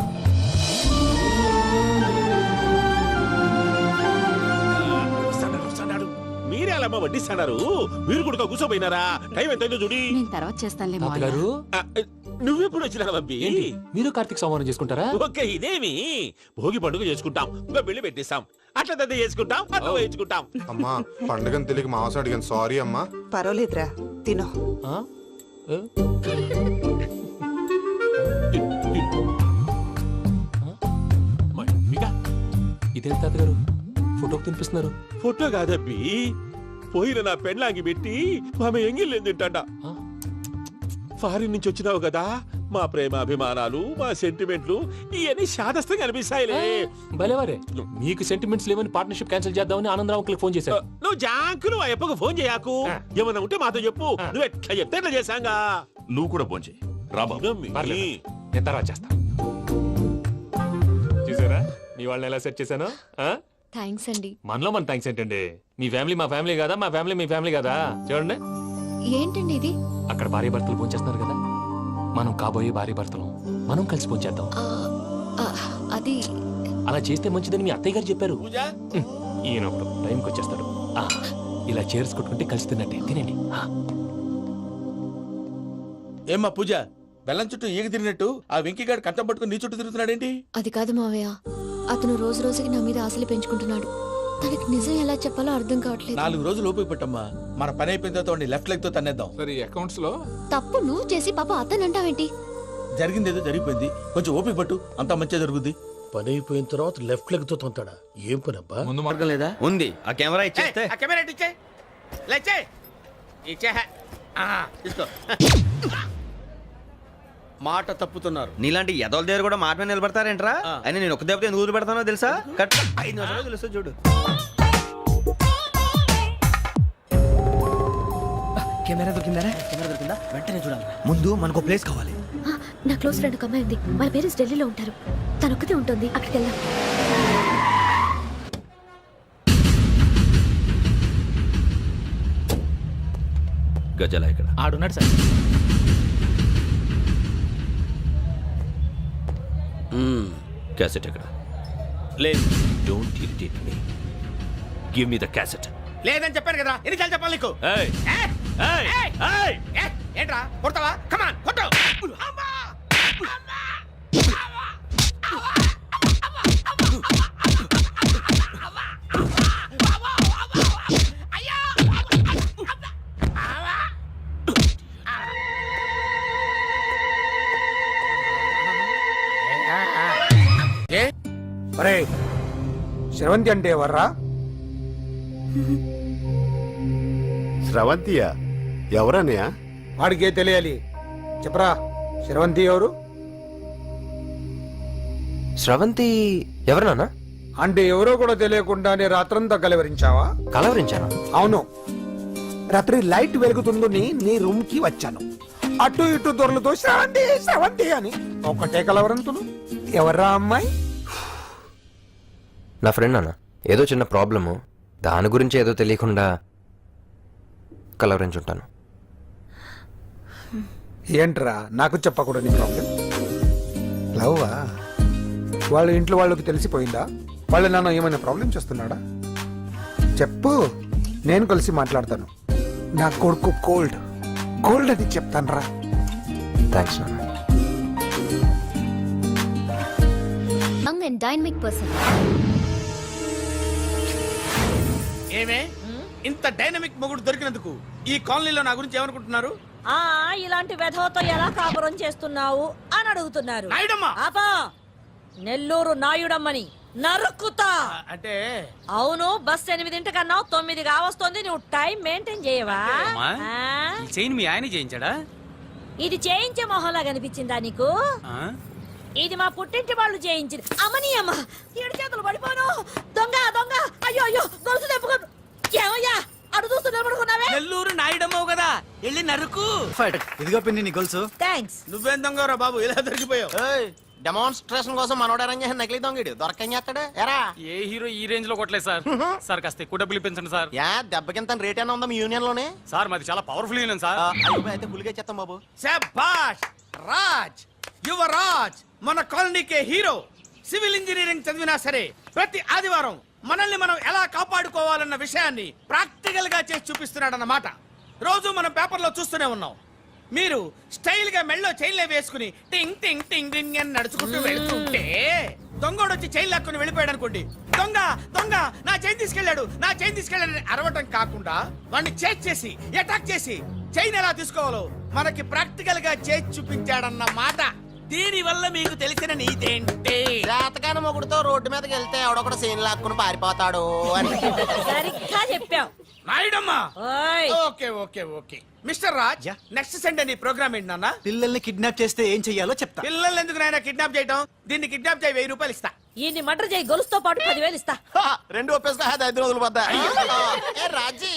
మీరే అలా వడ్డిస్తున్నారు. మీరు కూడా కూర్చోపోయినారా? టైం ఎంతైందో చూడి. నేను తర్వాత చేస్తానులే తాతగారు, నువ్వెప్పుడు వచ్చినా అబ్బి? మీరు కార్తీక్ సంహారం చేసుకుంటారా? ఓకే, ఇదేమి భోగి పండుగ చేసుకుంటాం, ఇంకా పెళ్లి పెట్టేస్తాం, అట్లా దద్ద చేసుకుంటాం, అట్లా వేయించుకుంటాం. అమ్మా పండుగని తెలియక మాసం అడిగాను, సారీ అమ్మా. పర్వాలేదురా, తినో. ఇదేంటి తాతగారు ఫోటోకి తినిపిస్తున్నారు? ఫోటో కాదబ్బి, పోయిన నా పెళ్ళాంగి పెట్టి ఆమె ఎంగిల్లేం తింటాడ. ఫారిన్ నుంచి వచ్చినావు కదా, మా ప్రేమ అభిమానాలు, మా సెంటిమెంట్లు ఇవన్నీ శాదస్తంగా అనిపిస్తాయిలే. భలేవారే, మీకు సెంటిమెంట్స్ లేవని పార్ట్నర్షిప్ క్యాన్సిల్ చేద్దామని ఆనందరావు అంకుల్ ఫోన్ చేశారు. నువ్వు జాంకులు ఆ ఎప్పకు ఫోన్ చేయకు. ఏమన్నా ఉంటే మాతో చెప్పు. నువ్వు ఎట్లా చెప్తే ఎట్లా చేశాంగా. నువ్వు కూడా ఫోన్ చేయి. నేను తర్వాత చేస్తా. చూసారా మీ వాళ్ళని ఎలా సెట్ చేశాను? థ్యాంక్స్ అండి. మనలో మన థ్యాంక్స్ ఏంటండి? మీ ఫ్యామిలీ మా ఫ్యామిలీ కదా, మా ఫ్యామిలీ మీ ఫ్యామిలీ కదా. చూడండి, ఏంటండి ఇది? అక్కడ భార్య భర్తలు పోంచేస్తున్నారు కదా, మనం కాబోయే భార్య భర్తలు మనం కలిసి పోంచేద్దాం. అది అలా చేస్తే మంచిదని మీ అత్తయ్య గారు చెప్పారు. ఈయన ఒకడు టైంకి వచ్చేస్తాడు. ఇలా చేర్స్ కొట్టుకుంటే కలిసి తిన్నట్టే. తినండి. ఏమ్మా పూజ, బెల్లం చుట్టూ ఈగ తిరిగినట్టు ఆ వెంకీగాడు కంచం పట్టుకుని నీ చుట్టూ తిరుగుతున్నాడేంటి? అది కాదు మావయ్య, అతను రోజు రోజుకి నా మీద ఆశలు పెంచుకుంటున్నాడు. తనకి నిజం ఎలా చెప్పాలో అర్థం కావట్లేదు. 4 రోజులు ఓపిక పట్టమ్మా, మన పని అయిపోయిన తర్వాత లెఫ్ట్ లెగ్ తో తన్నేద్దాం. సరే, అకౌంట్స్ లో తప్పు నువ్వు చేసి పాప అతను అంటావేంటి? జరిగింది ఏదో జరిగిపోయింది, కొంచెం ఓపిక పట్టు, అంతా మంచిగా జరుగుద్ది. పని అయిపోయిన తర్వాత లెఫ్ట్ లెగ్ తో తొంతాడా? ఏం పని అబ్బా? ముందు మార్గం లేదా? ఉంది. ఆ కెమెరా ఇచ్చేస్తే కెమెరా ఇచ్చే లేచే ఇచ్చే తీసుకో. మాట తప్పుతున్నారు. నీలాంటి ఎదల దగ్గర కూడా మాట మీద నిలబడతారేంట్రా? అయినా నేను ఒక దెబ్బతో ఎందుకు పెడతానో తెలుసా? కట్ 5 నిమిషాలు తెలుసు చూడు. కెమెరా దొరికిందా? వెంటనే చూడాలి. ముందు మనకు ప్లేస్ కావాలి. నా క్లోజ్ ఫ్రెండ్ ఒక అమ్మాయి ఉంది. వాళ్ళ పేరెంట్స్ ఢిల్లీలో ఉంటారు. తను ఒక్కతే ఉంటుంది. అక్కడికి వెళ్దాం. గజల ఇక్కడ ఆడున్నాడు సార్. క్యాసెట్ ఎక్కడ? లేదు. Don't irritate me. Give me the cassette. లేదని చెప్పాను కదా, ఎన్నిసార్లు చెప్పాలి నీకు? ఏయ్ ఏయ్ ఏయ్ ఏంట్రా కొడతావా? కమాన్ కొట్టు. శ్రవంతి అంటే ఎవర్రా? స్రవంతియా? ఎవరన్నయ్య? వాడికే తెలియాలి. చెప్పరా, శ్రవంతి ఎవరు? స్రవంతి ఎవరు నాన్న? అంటే ఎవరో కూడా తెలియకుండానే రాత్రంతా కలవరించావా? కలవరించాను. అవును, రాత్రి లైట్ వెలుగుతుందని నీ రూమ్ కి వచ్చాను. అటు ఇటు దొరలతో శ్రవంతి శ్రవంతి అని ఒకటే కలవరంతులు. ఎవర్రా అమ్మాయి? నా ఫ్రెండ్ నాన్న. ఏదో చిన్న ప్రాబ్లము, దాని గురించి ఏదో తెలియకుండా కలవరించుంటాను. ఏంట్రా నాకు చెప్పకూడదు నీ ప్రాబ్లం? లవ్వా? వాళ్ళ ఇంట్లో వాళ్ళకి తెలిసిపోయిందా? వాళ్ళ నాన్న ఏమైనా ప్రాబ్లం చేస్తున్నాడా? చెప్పు, నేను కలిసి మాట్లాడతాను. నా కొడుకు కోల్డ్ కోల్డ్ అది చెప్తాను రా. థ్యాంక్స్ నాన్న. Young and dynamic person. ఏమే ఇంత డైనమిక్ మొగుడు దొరికినందుకు ఈ కాలనీలో నా గురించి ఏమనుకుంటున్నారు? ఇలాంటి వెధవతో ఎలా కాపురం చేస్తున్నావు అని అడుగుతున్నారు. నాయుడమ్మా! ఆపా! నెల్లూరు నాయుడమ్మని నరుక్కుతా. అంటే అవును, బస్ 8 కన్నావు, 9 కావస్తుంది. నువ్వు టైం మెయింటైన్ చేయవా? చైన్ మీ ఆయన చేయించాడా? ఇది చేయించే మొహంలా కనిపించిందా నీకు? ఇది మా పుట్టింటి వాళ్ళు చేయించింది. అమ్మని అమ్మ, 7 చేతులు పడిపోను. దొంగ దొంగ, అయ్యో అయ్యో, గొలుసు తెప్పుకోను. ఏమయ్యా అడు చూస్తూ నిలబడుకున్నావే? నెల్లూరు నాయుడమ్మవు కదా, వెళ్ళి నరుకు. ఇదిగో పిన్ని నీ గొలుసు. థ్యాంక్స్. నువ్వేం దొంగరా బాబు, ఇలా దొరికిపోయావు? డెమాన్స్ట్రేషన్ కోసం మనోడు అరేంజ్ చేసిన నకిలీ దొంగడు దొరకని చేస్తాడు. ఎరా ఏ హీరో ఈ రేంజ్ లో కొట్టలేదు సార్. సార్ కాస్త ఎక్కువ డబ్బులు ఇప్పించండి సార్. యా దెబ్బకింత రేట్ అయినా ఉందా మీ యూనియన్ లోనే? సార్ మాది చాలా పవర్ఫుల్ యూనియన్ సార్. అయితే గులిగా చేస్తాం బాబు. శభాష్ రాజ్, యువరాజ్ మన కాలనీకే హీరో. సివిల్ ఇంజనీరింగ్ చదివినా సరే ప్రతి ఆదివారం మనల్ని మనం ఎలా కాపాడుకోవాలన్న విషయాన్ని ప్రాక్టికల్ గా చేసి చూపిస్తున్నాడన్నమాట. రోజు మనం పేపర్లో చూస్తూనే ఉన్నాం. మీరు స్టైల్ గా మెళ్ళో చైన్లే వేసుకుని టింగ్ టింగ్ టింగ్ టింగ్ అని నడుచుకుంటూ వెళ్తుంటే దొంగోడు వచ్చి చైన్ లాక్కుని వెళ్ళిపోయాడు అనుకోండి. దొంగ దొంగ నా చైన్ తీసుకెళ్లాడు, నా చైన్ తీసుకెళ్లాడని అరవటం కాకుండా వాడిని చేజ్ చేసి అటాక్ చేసి చైన్ ఎలా తీసుకోవాలో మనకి ప్రాక్టికల్ గా చేసి చూపించాడన్న మాట. దీని వల్ల మీకు తెలిసిన నీతేంటి? జాతకాన మొగుడుతో రోడ్డు మీదకి వెళ్తే ఎవడొకడు సీన్ లాక్కుని పారిపోతాడు అని. సరిగ్గా చెప్పావు నాయుడమ్మా. ఓయ్. Okay okay okay mister Raj, next Sunday నీ ప్రోగ్రామ్ ఏంటి నాన్న? పిల్లల్ని కిడ్నాప్ చేస్తే ఏం చెయ్యాలో చెప్తా. పిల్లల్ని ఎందుకు నాయన కిడ్నాప్ చేయటం? దీన్ని కిడ్నాప్ చేయి, 1000 రూపాయలు ఇస్తా. ఈయన్ని మర్డర్ చేయి, గొలుసుతో పాటు 10,000 ఇస్తా. 2 ఒప్పేసుకో, 5 రోజులు పోతా. ఏ రాజీ,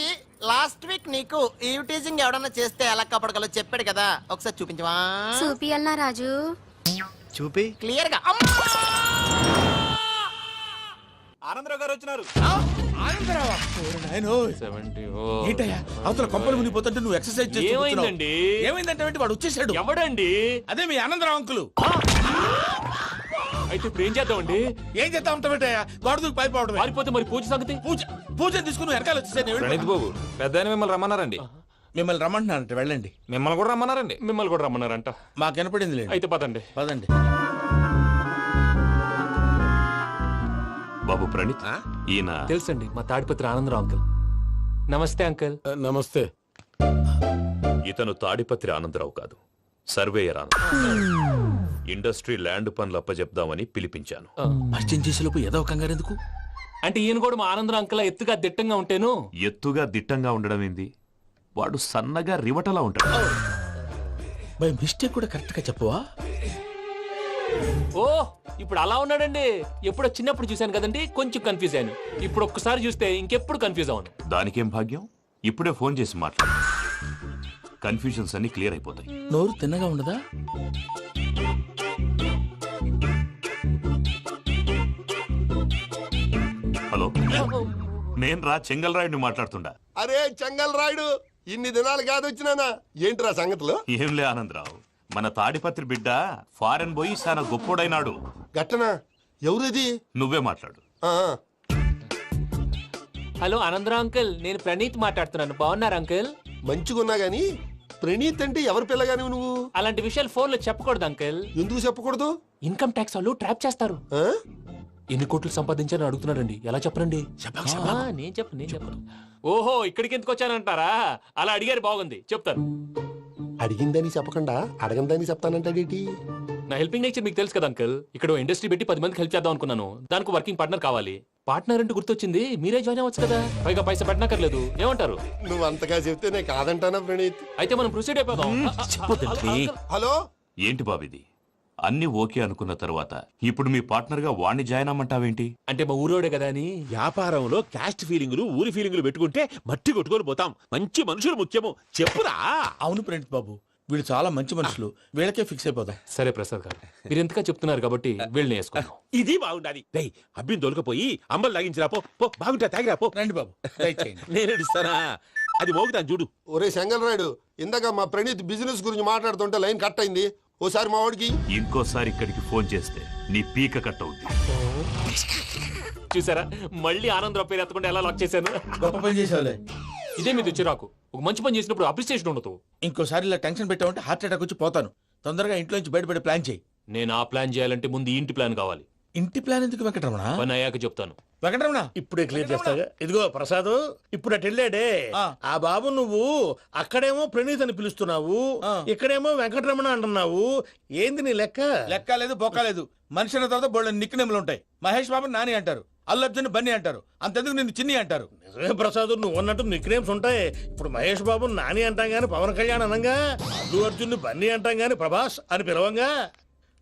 లాస్ట్ వీక్ నీకు ఈ టీజింగ్ ఎవడన్నా చేస్తే ఎలా కాపాడగలో చెప్పాడు కదా, ఒకసారి చూపించవా? చూపియల్నా రాజు? చూపి. క్లియర్ గా. ఆనందరావు గారు వచ్చినారు. ఆనందరావా? ఏంటయ్యా అవతల కొంపలు మునిగిపోతుంటే నువ్వు ఎక్సర్సైజ్ చేస్తూ ఏమైందండి? ఏమైందంటే వాడు వచ్చేసాడు. ఎవడండి? అదే మీ ఆనందరావు అంకులు. అయితే ఇప్పుడు ఏం చేద్దామండి? ఏం చేస్తా ఉంటావేటయ్యా, గొడవకు పైపోవడం. పారిపోతే మరి పూజ సంగతి? పూజ తీసుకుని వెనకాల వచ్చేసాను. ప్రణీత్ బాబు, పెద్ద మిమ్మల్ని రమ్మన్నారండి. మిమ్మల్ని రమ్మంటున్నారంట, వెళ్ళండి. మిమ్మల్ని కూడా రమ్మన్నారండి. మిమ్మల్ని కూడా రమ్మన్నారంట. మాకు వినపడింది. అయితే పదండి. పదండి. బాబు ప్రణీత్, ఈయన తెలుసండి, మా తాడిపత్రి ఆనందరావు అంకుల్. నమస్తే అంకుల్. నమస్తే. ఇతను తాడిపత్రి ఆనందరావు కాదు, సర్వేయర్ ఆనందరావు. ఇండస్ట్రీ ల్యాండ్ పనులు అప్పచెప్దామని పిలిపించాను. పరిచయం చేసేలోపు ఏదో కంగారు ఎందుకు? అంటే ఈయన కూడా మా ఆనందరావు అంకుల్ ఎత్తుగా దిట్టంగా ఉంటేను. ఎత్తుగా దిట్టంగా ఉండడం ఏంది? వాడు సన్నగా రివటలా ఉంటాడు. బై మిస్టేక్ కూడా కరెక్ట్ గా చెప్పవా? ఓ ఇప్పుడు అలా ఉన్నాడండి. ఎప్పుడో చిన్నప్పుడు చూశాను కదండి, కొంచెం కన్ఫ్యూజ్ అయ్యాను. ఇప్పుడు ఒక్కసారి చూస్తే ఇంకెప్పుడు కన్ఫ్యూజ్ అవ్వను. దానికేం భాగ్యం, ఇప్పుడే ఫోన్ చేసి మాట్లాడు. కన్ఫ్యూజన్స్ అన్ని క్లియర్ అయిపోతాయి. నోరు తిన్నగా ఉండదా? హలో, నేను రా చెంగల్రాయుడిని మాట్లాడుతుండా. అరే చెంగల్ రాయుడు, ఇన్ని దినాలు కాదు వచ్చినానా? ఏంట్రా సంగతులు? ఏంలే ఆనందరావు, మన తాడిపత్రి బిడ్డ ఫారెన్ పోయి చాలా గొప్పోడైనాడు. గట్టనా? ఎవరిది? నువ్వే మాట్లాడు. హలో ఆనందరావు అంకుల్, నేను ప్రణీత్ మాట్లాడుతున్నాను. బాగున్నారు అంకుల్? మంచిగున్నా గాని ప్రణీత్ అంటే ఎవరి పిల్లగాని నువ్వు? అలాంటి విషయాలు ఫోన్ లో చెప్పకూడదు అంకుల్. ఎందుకు చెప్పకూడదు? ఇన్కమ్ ట్యాక్స్ వాళ్ళు ట్రాప్ చేస్తారు. ఎన్ని కోట్లు సంపాదించారని అడుగుతున్నాడండి. ఎలా చెప్పరండి? నేను చెప్పను. ఓహో, ఇక్కడికి ఎందుకు వచ్చానంటారా? అలా అడిగారు, బాగుంది, చెప్తాను. అడిగిందని చెప్పకుండా అడగందని చెప్తానంటాడేటి? నా హెల్పింగ్ నేచర్ మీకు తెలుసు కదా అంకుల్. ఇక్కడ ఇండస్ట్రీ పెట్టి 10 మందికి హెల్ప్ చేద్దాం అనుకున్నాను. దానికి వర్కింగ్ పార్ట్నర్ కావాలి. పార్ట్నర్ అంటే గుర్తొచ్చింది, మీరే జాయిన్ అవ్వచ్చు కదా. పైగా పైసా పెట్టనక్కర్లేదు. ఏమంటారు? నువ్వు అంతగా చెప్తే నేను కాదంటానా ప్రణీత్? అయితే మనం ప్రొసీడ్ అయిపోదాం. హలో, ఏంటి బాబిది? అన్ని ఓకే అనుకున్న తర్వాత ఇప్పుడు మీ పార్ట్నర్ గా వాణ్ణి జాయిన్ అమ్మంటావేంటి? అంటే మా ఊరోడే కదా అని. వ్యాపారంలో క్యాస్ట్ ఫీలింగులు, ఊరి ఫీలింగులు పెట్టుకుంటే మట్టి కొట్టుకొని పోతాం. మంచి మనుషులు ముఖ్యము. చెప్పురా. అవును ప్రణీత్ బాబు, వీళ్ళు చాలా మంచి మనుషులు. వీళ్ళకే ఫిక్స్ అయిపోదాం. సరే ప్రసాద్ గారు, మీరు ఎంతగా చెప్తున్నారు కాబట్టి వీళ్ళని వేసుకుందాం. ఇది బాగుండాలి. డై అబ్బిని దొలకపోయి అంబలు లాగించిరా పో. పో బాగుంటా, తాగిరా పో. రండి బాబు, దయచేయండి. నేను ఇస్తానా? అది మోగుతాను చూడు. ఒరే చెంగల్ రాయుడు, ఇందాక మా ప్రణీత్ బిజినెస్ గురించి మాట్లాడుతుంటే లైన్ కట్ అయింది. ఓసారి మా వాడికి ఇంకోసారి ఇక్కడికి ఫోన్ చేస్తే నీ పీక కట్ అవుద్ది. చూసారా, మళ్ళీ ఆనందరావు పేరు ఎత్తకుండా ఎలా లాక్ చేశాను. గొప్ప పని చేసేవాళ్ళే. ఇదే మీద చిరాకు. ఒక మంచి పని చేసినప్పుడు అప్రిసియేషన్ ఉండదు. ఇంకోసారి ఇలా టెన్షన్ పెట్టామంటే హార్ట్ అటాక్ వచ్చి పోతాను. తొందరగా ఇంట్లో నుంచి బయటపడే ప్లాన్ చేయి. నేను ఆ ప్లాన్ చేయాలంటే ముందు ఈ ఇంటి ప్లాన్ కావాలి. ఇంటి ప్లాన్ ఎందుకు వెంకటరమణ? పని అయ్యాక చెప్తాను. వెంకటరమణ ఇప్పుడే క్లియర్ చేస్తాగా. ఇదిగో ప్రసాద్, ఇప్పుడు అటు వెళ్ళాడే ఆ బాబు, నువ్వు అక్కడేమో ప్రణీత్ అని పిలుస్తున్నావు, ఇక్కడేమో వెంకటరమణ అంటున్నావు. ఏంది నీ లెక్క? లెక్క లేదు, బొక్క లేదు. మనిషి అన్న తర్వాత బోళ్ళ నిక్నెములు ఉంటాయి. మహేష్ బాబు నాని అంటారు, అల్లు అర్జున్ బన్నీ అంటారు, అంతెందుకు నిన్ను చిన్ని అంటారు. నిజమే ప్రసాద్, నువ్వు అన్నట్టు నిక్ నేమ్స్ ఉంటాయి. ఇప్పుడు మహేష్ బాబు నాని అంటాం గాని పవన్ కళ్యాణ్ అనంగా, అల్లు అర్జున్ బన్నీ అంటాం గాని ప్రభాస్ అని పిలవంగా.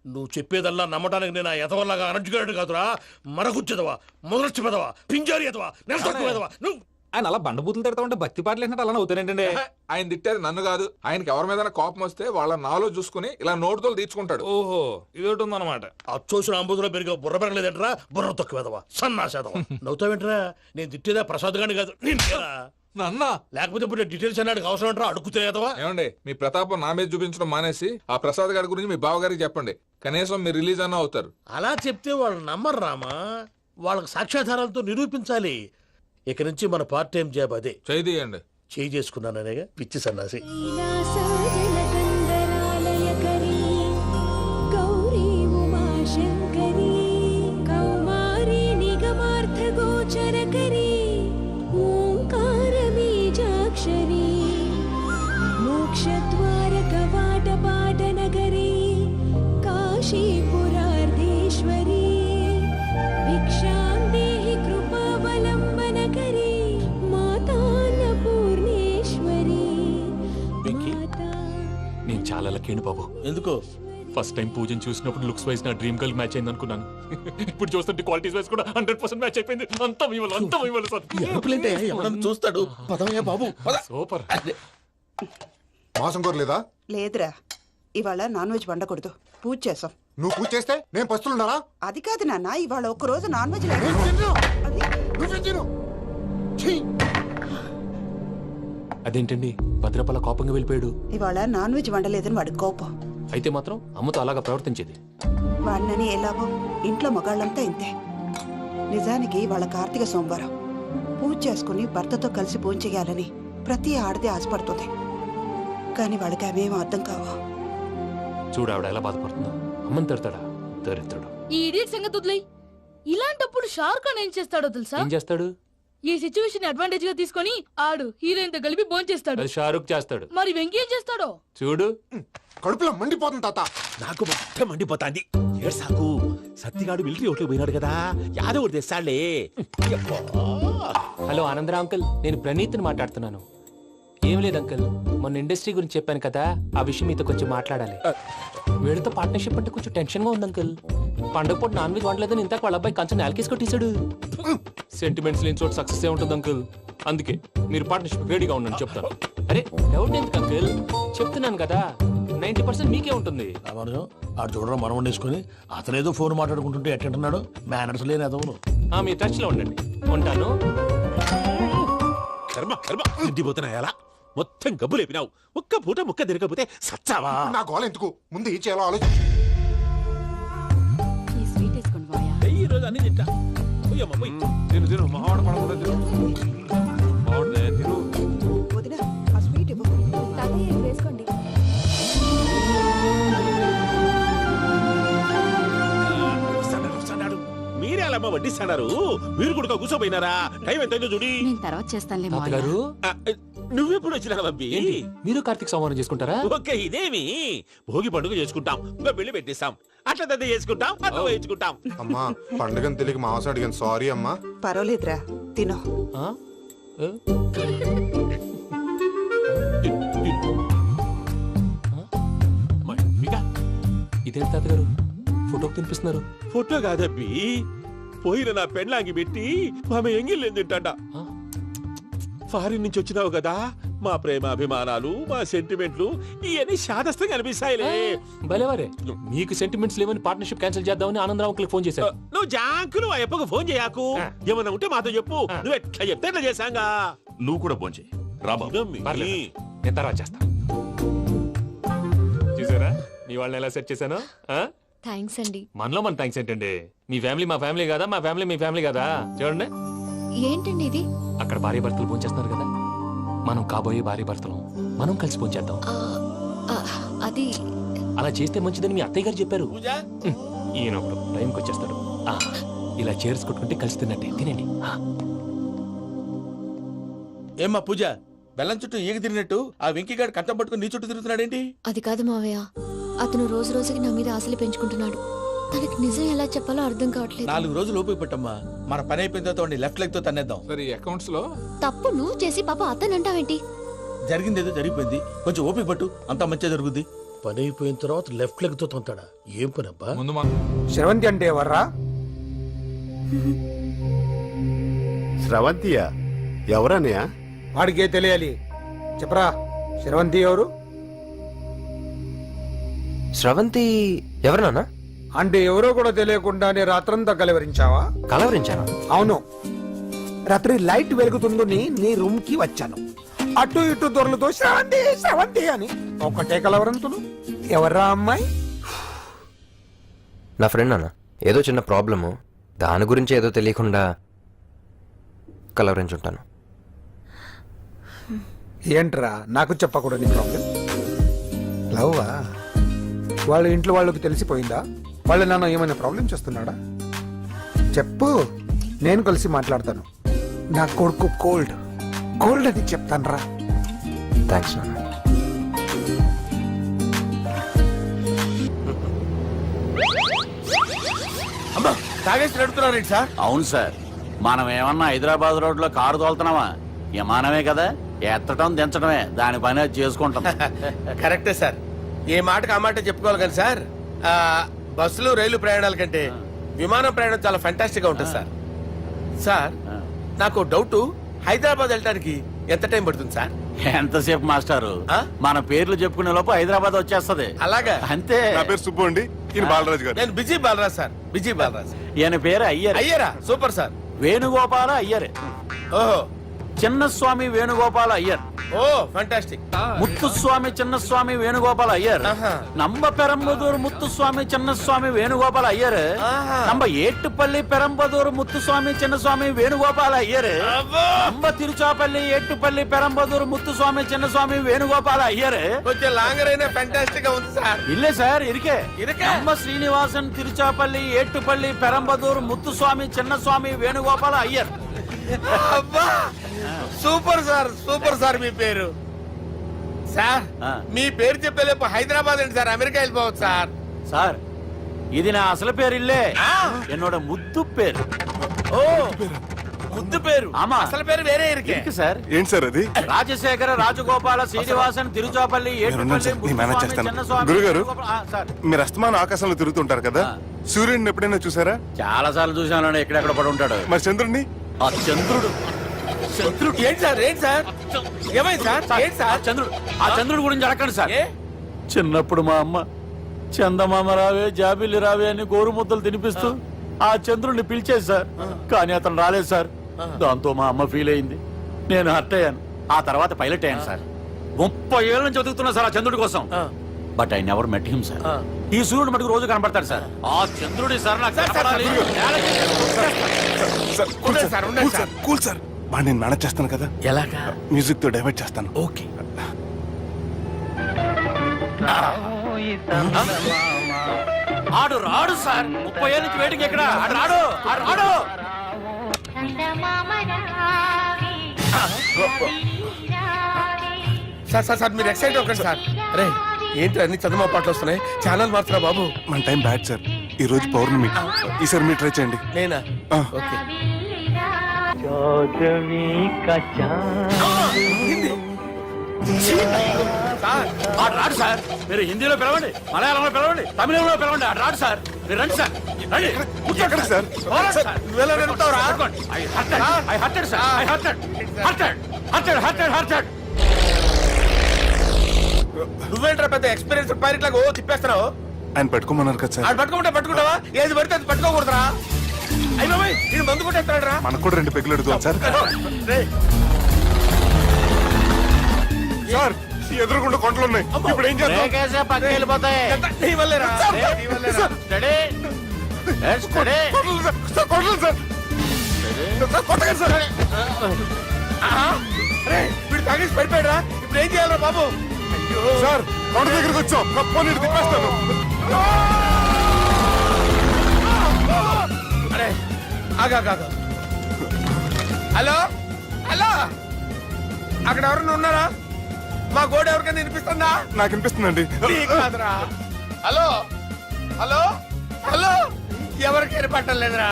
నువ్వు చెప్పేదల్లా నమ్మటానికి నేను ఎతవల్లాగా అనర్జుగాడు కాదురా. మరగుచ్చదవా, మొదలచ్చి పెదవా, పింజారి ఎదవా, నెలసొక్కు పెదవా. నువ్వు ఆయన అలా బండబూతులు తిడతా ఉంటే భక్తి పాటలు ఏంటంటే అలా అవుతానంటే. ఆయన తిట్టేది నన్ను కాదు, ఆయనకి ఎవరి మీద కోపం వస్తే వాళ్ళ నాలో చూసుకుని ఇలా నోటుతో తీర్చుకుంటాడు. ఓహో, ఇదొకటి ఉందన్నమాట. అచ్చోసిన అంబుధులో పెరిగే బుర్ర పెరగలేదంటరా, బుర్ర తొక్కు వెదవా, సన్నాసేదవా. నవ్వుతావేంట్రా? నేను తిట్టేదా ప్రసాద్ గాని కాదు, నన్నా. లేకపోతే ఇప్పుడు డీటెయిల్స్ అన్నాడు అవసరం అంటారా? అడుగుతాయేదవా. ఏమండి, మీ ప్రతాపం నా మీద చూపించడం మానేసి ఆ ప్రసాద్ గారి గురించి మీ బావగారికి చెప్పండి. కనీసం మీరు రిలీజ్ అన్న అవుతారు. అలా చెప్తే వాళ్ళు నమ్మరు రామా. వాళ్ళకి సాక్ష్యాధారాలతో నిరూపించాలి. ఇక నుంచి మన పార్ట్ టైం జాబ్ అదే. చేయండి. చేయి చేసుకున్నాననేగా పిచ్చి సన్నాసి. నేను చాలా లక్కీ బాబు. ఎందుకు? ఫస్ట్ టైం పూజను చూసినప్పుడు లుక్స్ వైజ్ నా డ్రీమ్ గర్ల్ మ్యాచ్ అయింది అనుకున్నాను. ఇప్పుడు చూస్తుంటే క్వాలిటీస్ వైజ్ కూడా 100% మ్యాచ్ అయిపోయింది. అంతా ఇవ్వాలి సార్. ఎవడన్నా చూస్తాడు. పదవయ్యా బాబు, సూపర్. మాసం కోరలేదా? లేదురా, ఇవాళ నాన్ వెజ్ వండకూడదు. పూజ చేసాం. నువ్వు పూజ చేస్తే నేను పస్తులున్నారా? అది కాదు నాన్న, ఇవాళ ఒక్కరోజు నాన్ వెజ్ లేదు. అదేంటండి, భద్రపల కోపంగా వెళ్ళిపోయాడు. ఇవాళ నాన్ వెజ్ వండలేదని వాడి కోపం. అయితే మాత్రం అమ్మతో అలాగా ప్రవర్తించేది. వాడినని ఎలాగో ఇంట్లో మగాళ్ళంతా ఇంతే. నిజానికి వాళ్ళ కార్తీక సోమవారం పూజ చేసుకుని భర్తతో కలిసి భోంచేయాలని ప్రతి ఆడది ఆశపడుతుంది. కానీ వాళ్ళకి అవేం అర్థం కావు. చూడు ఆవిడ ఎలా బాధపడుతుందో. అమ్మని తిడతాడా దరిద్రుడు. ఈ ఇడియట్ సంగతి వదిలేయ్. ఇలాంటప్పుడు షారుఖ్ ఖాన్ ఏం చేస్తాడో తెలుసా? ఏం చేస్తాడు? ఈ సిచ్యువేషన్ అడ్వాంటేజ్ గా తీసుకొని ఆడు హీరోయిన్ తో కలిపి భోంచేస్తాడు. అది షారుఖ్ చేస్తాడు. మరి వెంకీ ఏం చేస్తాడో చూడు. కడుపులో మండిపోతుంది తాత. నాకు మొత్తం మండిపోతాంది. ఏడ్సాకు, సత్తిగాడు మిలిటరీ ఓట్లు పోయినాడు కదా, యాదవ్ తెస్తాడులే. హలో ఆనందరా అంకుల్, నేను ప్రణీత్ని మాట్లాడుతున్నాను. ఏం లేదు అంకుల్ మొన్న ఇండస్ట్రీ గురించి చెప్పాను కదా ఆ విషయం మీతో కొంచెం మాట్లాడాలి వీళ్ళతో పార్ట్నర్షిప్ అంటే కొంచెం టెన్షన్ గా ఉంది అంకుల్ పండగ పూట నాన్ వెజ్ వండలేదని ఇంతకు వాళ్ళ అబ్బాయి కంచెం నేలకేసి కొట్టేశాడు సెంటిమెంట్స్ లేని చోట సక్సెస్ ఏ ఉంటుంది అంకుల్ అందుకే మీరు పార్ట్నర్షిప్ రెడీగా ఉండండి చెప్తాను అరే డౌట్ ఎందుకు అంకుల్ చెప్తున్నాను కదా 90% మీకే ఉంటుంది రామానుజం ఆడు చూడడం మనం వండేసుకుని అతనేదో ఫోన్ మాట్లాడుకుంటుంటే ఎట్టంటున్నాడు మేనర్స్ లేని అదవును మీ టచ్ లో ఉండండి ఉంటాను కర్మ కర్మ తిండిపోతున్నాయా మొత్తం గబ్బు లేపినావు ఒక్క పూట ముక్క తిరగకపోతే సచ్చావా నా గోల ఎందుకు ముందు ఏం చేయాలో ఆలోచించు. ఈ స్వీట్ వేసుకోండి బాయా. ఈ రోజు అన్ని తింటా పోయమ్మ, పోయ్. తిను తిను మావాడ పడకుండా తిను మావాడదే తిను. వదినా ఆ స్వీట్ ఇవ్వు. వేసుకోండి. వస్తాడారు, వస్తాడారు. మీరే అలా అమ్మ వడ్డిస్తాడారు మీరు కూడా కూర్చోపోయినారా టైం ఎంతైందో చూడి నేను తర్వాత చేస్తానులే మావయ్య. తాతగారు ఆ, నువ్వెప్పుడు వచ్చినా అబ్బి ఏంటి మీరు కార్తీక్ సంహారం చేసుకుంటారా ఓకే ఇదేమి భోగి పండుగ చేసుకుంటాం ఇంకా పెళ్లి పెట్టేస్తాం అట్లా దద్ద చేసుకుంటాం అట్లా వేయించుకుంటాం అమ్మా పండుగని తెలియక మావస అడిగాను సారీ అమ్మా. పర్వాలేదురా తినో. ఆ? ఏ? ఇదేంటి తాతగారు ఫోటోకి తినిపిస్తున్నారు ఫోటో కాదబ్బి పోయిన నా పెళ్ళాంగి పెట్టి ఆమె ఎంగిల్లేం తింటాడ ఫారిన్ నుంచి వచ్చినావు కదా మా ప్రేమ అభిమానాలు మా సెంటిమెంట్లు ఇవన్నీ శాదస్తంగా అనిపిస్తాయిలే భలేవారే మీకు సెంటిమెంట్స్ లేవని పార్ట్నర్షిప్ క్యాన్సిల్ చేద్దామని ఆనందరావు అంకుల్ ఫోన్ చేశారు నువ్వు జాంకులు ఆ అప్పకు ఫోన్ చేయకు ఏమన్నా ఉంటే మాతో చెప్పు నువ్వు ఎట్లా చెప్తే ఎట్లా చేశాంగా నువ్వు కూడా ఫోన్ చేయి రాబా పర్లేదు. నేను తర్వాత చేస్తా చూసారా మీ వాళ్ళని ఎలా సెట్ చేశాను థ్యాంక్స్ అండి. మనలో మన థ్యాంక్స్ ఏంటండి మీ ఫ్యామిలీ మా ఫ్యామిలీ కదా మా ఫ్యామిలీ మీ ఫ్యామిలీ కదా చూడండి ఏంటండి ఇది? అక్కడ భార్య భర్తలు భోంచేస్తున్నారు కదా మనం కాబోయే భార్య భర్తలు మనం కలిసి భోంచేద్దాం ఆ, అది అలా చేస్తే మంచిదని మీ అత్తయ్య గారు చెప్పారు ఈయన ఒకడు టైంకి వచ్చేస్తాడు ఇలా చేర్స్ కొట్టుకుంటే కలిసి తిన్నట్టే తినండి ఏమ్మా పూజ బెల్లం చుట్టూ ఈగ తిరిగినట్టు ఆ వెంకీగాడు కట్టం పట్టుకుని నీ చుట్టూ తిరుగుతున్నాడేంటి? అది కాదు మావయ్య, అతను రోజు రోజుకి నా మీద ఆశలు పెంచుకుంటున్నాడు. తనకి నిజం ఎలా చెప్పాలో అర్థం కావట్లేదు. 4 రోజులు ఓపిక పట్టమ్మా మన పని అయిపోయిన తర్వాత లెఫ్ట్ లెగ్ తో తన్నేద్దాం. సరే అకౌంట్స్ లో తప్పు నువ్వు చేసి పాప అతను అంటావేంటి? జరిగింది ఏదో జరిగిపోయింది కొంచెం ఓపిక పట్టు అంతా మంచిగా జరుగుద్ది. పని అయిపోయిన తర్వాత లెఫ్ట్ లెగ్ తో తొంతాడా ఏం పని అబ్బా ముందు మనం శ్రవంతి అంటే ఎవర్రా? స్రవంతియా ఎవరన్నయ్యా? వాడికే తెలియాలి. చెప్పరా శ్రవంతి ఎవరు? స్రవంతి ఎవరు నాన్న? అంటే ఎవరో కూడా తెలియకుండానే రాత్రంతా కలవరించావా? కలవరించాను. అవును, రాత్రి లైట్ వెలుగుతుందని నీ రూమ్ కి వచ్చాను. అటు ఇటు దొరలతో శ్రవంతి శ్రవంతి అని ఒకటే కలవరంతులు. ఎవర్రా అమ్మాయి? నా ఫ్రెండ్ నాన్న, ఏదో చిన్న ప్రాబ్లము దాని గురించి ఏదో తెలియకుండా కలవరించుంటాను. ఏంట్రా నాకు చెప్పకూడదు నీ ప్రాబ్లం? లవ్వా? వాళ్ళ ఇంట్లో వాళ్ళకి తెలిసిపోయిందా? వాళ్ళ నాన్న ఏమైనా ప్రాబ్లం చేస్తున్నాడా? చెప్పు, నేను కలిసి మాట్లాడతాను. నా కొడుకు కోల్డ్ కోల్డ్ అని చెప్తాను రా. థ్యాంక్స్ నాన్న. అమ్మా తాగేసి నడుతున్నారేంటి సార్? అవును సార్ మనం ఏమన్నా హైదరాబాద్ రోడ్ లో కారు తోలుతున్నామా? విమానమే కదా, ఎత్తడం దించడమే దాని పని అది చేసుకుంటాం. కరెక్టే సార్, ఏ మాటకు ఆ మాట చెప్పుకోవాలి కానీ సార్ బస్సులు రైలు ప్రయాణాల కంటే విమానం ప్రయాణం చాలా ఫెంటాస్టిక్ గా ఉంటుంది సార్. సార్ నాకు డౌట్, హైదరాబాద్ వెళ్ళడానికి ఎంత టైం పడుతుంది సార్? ఎంతసేపు మాస్టారు, మన పేర్లు చెప్పుకునే లోపు హైదరాబాద్ వచ్చేస్తది. అలాగా? అంతే. నా పేరు సుబ్బు అండి, ఈయన బాలరాజు గారు. నేను busy Balaraj sir, busy Balaraj. ఈయన పేరు అయ్యర్. అయ్యరా? Super sir. వేణుగోపాల అయ్యర్. ఓహో, చిన్నస్వామి వేణుగోపాల అయ్యర్. Oh fantastic. ముత్తుస్వామి చిన్నస్వామి వేణుగోపాల అయ్యర్. நம்ம பெரம்பதூர் முத்துசுவாமி சின்னசுவாமி வேணுகோபால் ஐயர். நம்ம ஏட்டுப்பள்ளி பெரம்பதூர் முத்துசுவாமி சின்னசுவாமி வேணுகோபால் ஐயர். நம்ம తిరుచాపల్లి ఏట్టుపల్లి పెరంబదూర్ ముత్తుస్వామి చిన్నస్వామి వేణుగోపాల అయ్యర్. కొంచెం లాంగర్ అయినా ఫెంటాస్టిక్ గా ఉంది సార్. ఇల్లే సార్ ఇరికే. ఇరికే. நம்ம శ్రీనివాసన్ తిరుచాపల్లి ఏట్టుపల్లి పెరంబదూర్ ముత్తుస్వామి చిన్నస్వామి వేణుగోపాల అయ్యర్. అబ్బా సూపర్ సార్, సూపర్ సార్. మీ పేరు సార్, మీ పేరు చెప్పేలేపు హైదరాబాద్ అండి సార్, అమెరికా వెళ్ళిపోవచ్చు సార్. సార్ ఇది నా అసలు పేరు ఇల్లే, என்னோட ముద్దు పేరు. ఓ ముద్దు పేరు ఆమా. అసలు పేరు వేరే ఇరికే ఇருக்கு సార్ ఏంటి సార్ అది రాజశేఖర రాజగోపాల శ్రీనివాసన్ తిరుచాపల్లి మీరున్నాను సార్, నేను మేనేజ్ చేస్తాను. గురుగారు, మీరు అస్తమానం ఆకాశంలో తిరుగుతుంటారు కదా, సూర్యుడిని ఎప్పుడైనా చూసారా? చాలా సార్లు చూసాను ఎక్కడెక్కడ పడి ఉంటాడు. మరి చంద్రుడిని? ఆ చంద్రుడు ఏంటి సార్ ఏమైంది సార్ ఏంటి సార్ ఆ చంద్రుడు గురించి అడగండి సార్. చిన్నప్పుడు మా అమ్మ చందమామ రావే జాబిల్లి రావే అని గోరు ముద్దలు తినిపిస్తూ ఆ చంద్రుడిని పిలిచేది సార్. కానీ అతను రాలేదు సార్. దాంతో మా అమ్మ ఫీల్ అయింది, నేను హర్ట్ అయ్యాను. ఆ తర్వాత పైలట్ అయ్యాను సార్. 30 ఏళ్ళ నుంచి చదువుతున్నా సార్ ఆ చంద్రుడి కోసం. But I never met him sir. ఈ సూర్యుడు మటుకు రోజు కనపడతాడు సార్. ఆ చంద్రుడి సార్ నాకు కనపడాలి. కూల్ సార్, బాగా నేను మేనేజ్ చేస్తాను కదా. ఎలాగా? మ్యూజిక్ తో డైవర్ట్ చేస్తాను. ఓకే. ఆడు రాడు సార్. 30 ఏళ్ళ నుంచి వెయిటింగ్ ఎక్కడ? ఆడు రాడు, ఆడు రాడు. సార్ మీరు ఎక్సైట్ అవ్వకండి సార్. అరే ఏంటి అన్ని చదువు పాటలు వస్తున్నాయి, ఛానల్ మార్చరా బాబు. మన టైం బ్యాడ్ సార్, ఈ రోజు పౌర్ణమి. ఈసారి మీరు ట్రై చేయండి. నేనా? ఆ. ఓకే. ఆడు రాడు సార్. మీరు హిందీలో పిలవండి, మలయాళంలో పిలవండి, తమిళంలో పిలవండి. ఆడు రాడు సార్. మీరు రండి సార్, రండి. ఎక్కడ సార్? నువ్వెలా నడుపుతావురా? నువ్వేంట్రా పెద్ద ఎక్స్పీరియన్స్ పైరెట్ లాగా తిప్పేస్తున్నావు? ఆయన పెట్టుకోమన్నారు కదా సార్. ఆడు పట్టుకుంటావా? ఏది పడితే అది పట్టుకోకూడదురా. అయ్యి బాబాయ్ నేను మందు కొట్టేస్తాడు రా. మనకు కూడా 2 పెగ్గులు అడుగుతాం సార్. సార్ ఎదురుగుండా కొండలు ఉన్నాయి, ఇప్పుడు ఏం చేద్దాం? పక్కకి వెళ్ళిపోతాయి. నీ వల్లేరా? స్టడీ. కొండలు సార్, కొట్టగా సార్. వీడు తాగేసి పడిపోయాడురా. ఇప్పుడు ఏం చేయాలరా బాబు? సార్ కొండ దగ్గరికి వచ్చాం, పోనీ తిప్పేస్తాను. అరే ఆగా. హలో హలో, అక్కడ ఎవరన్నా ఉన్నారా? మా గోడ ఎవరికైనా వినిపిస్తుందా? నాకు వినిపిస్తుందండి. నీకు కాదురా. హలో హలో హలో, ఎవరికి వినపట్టలేదురా.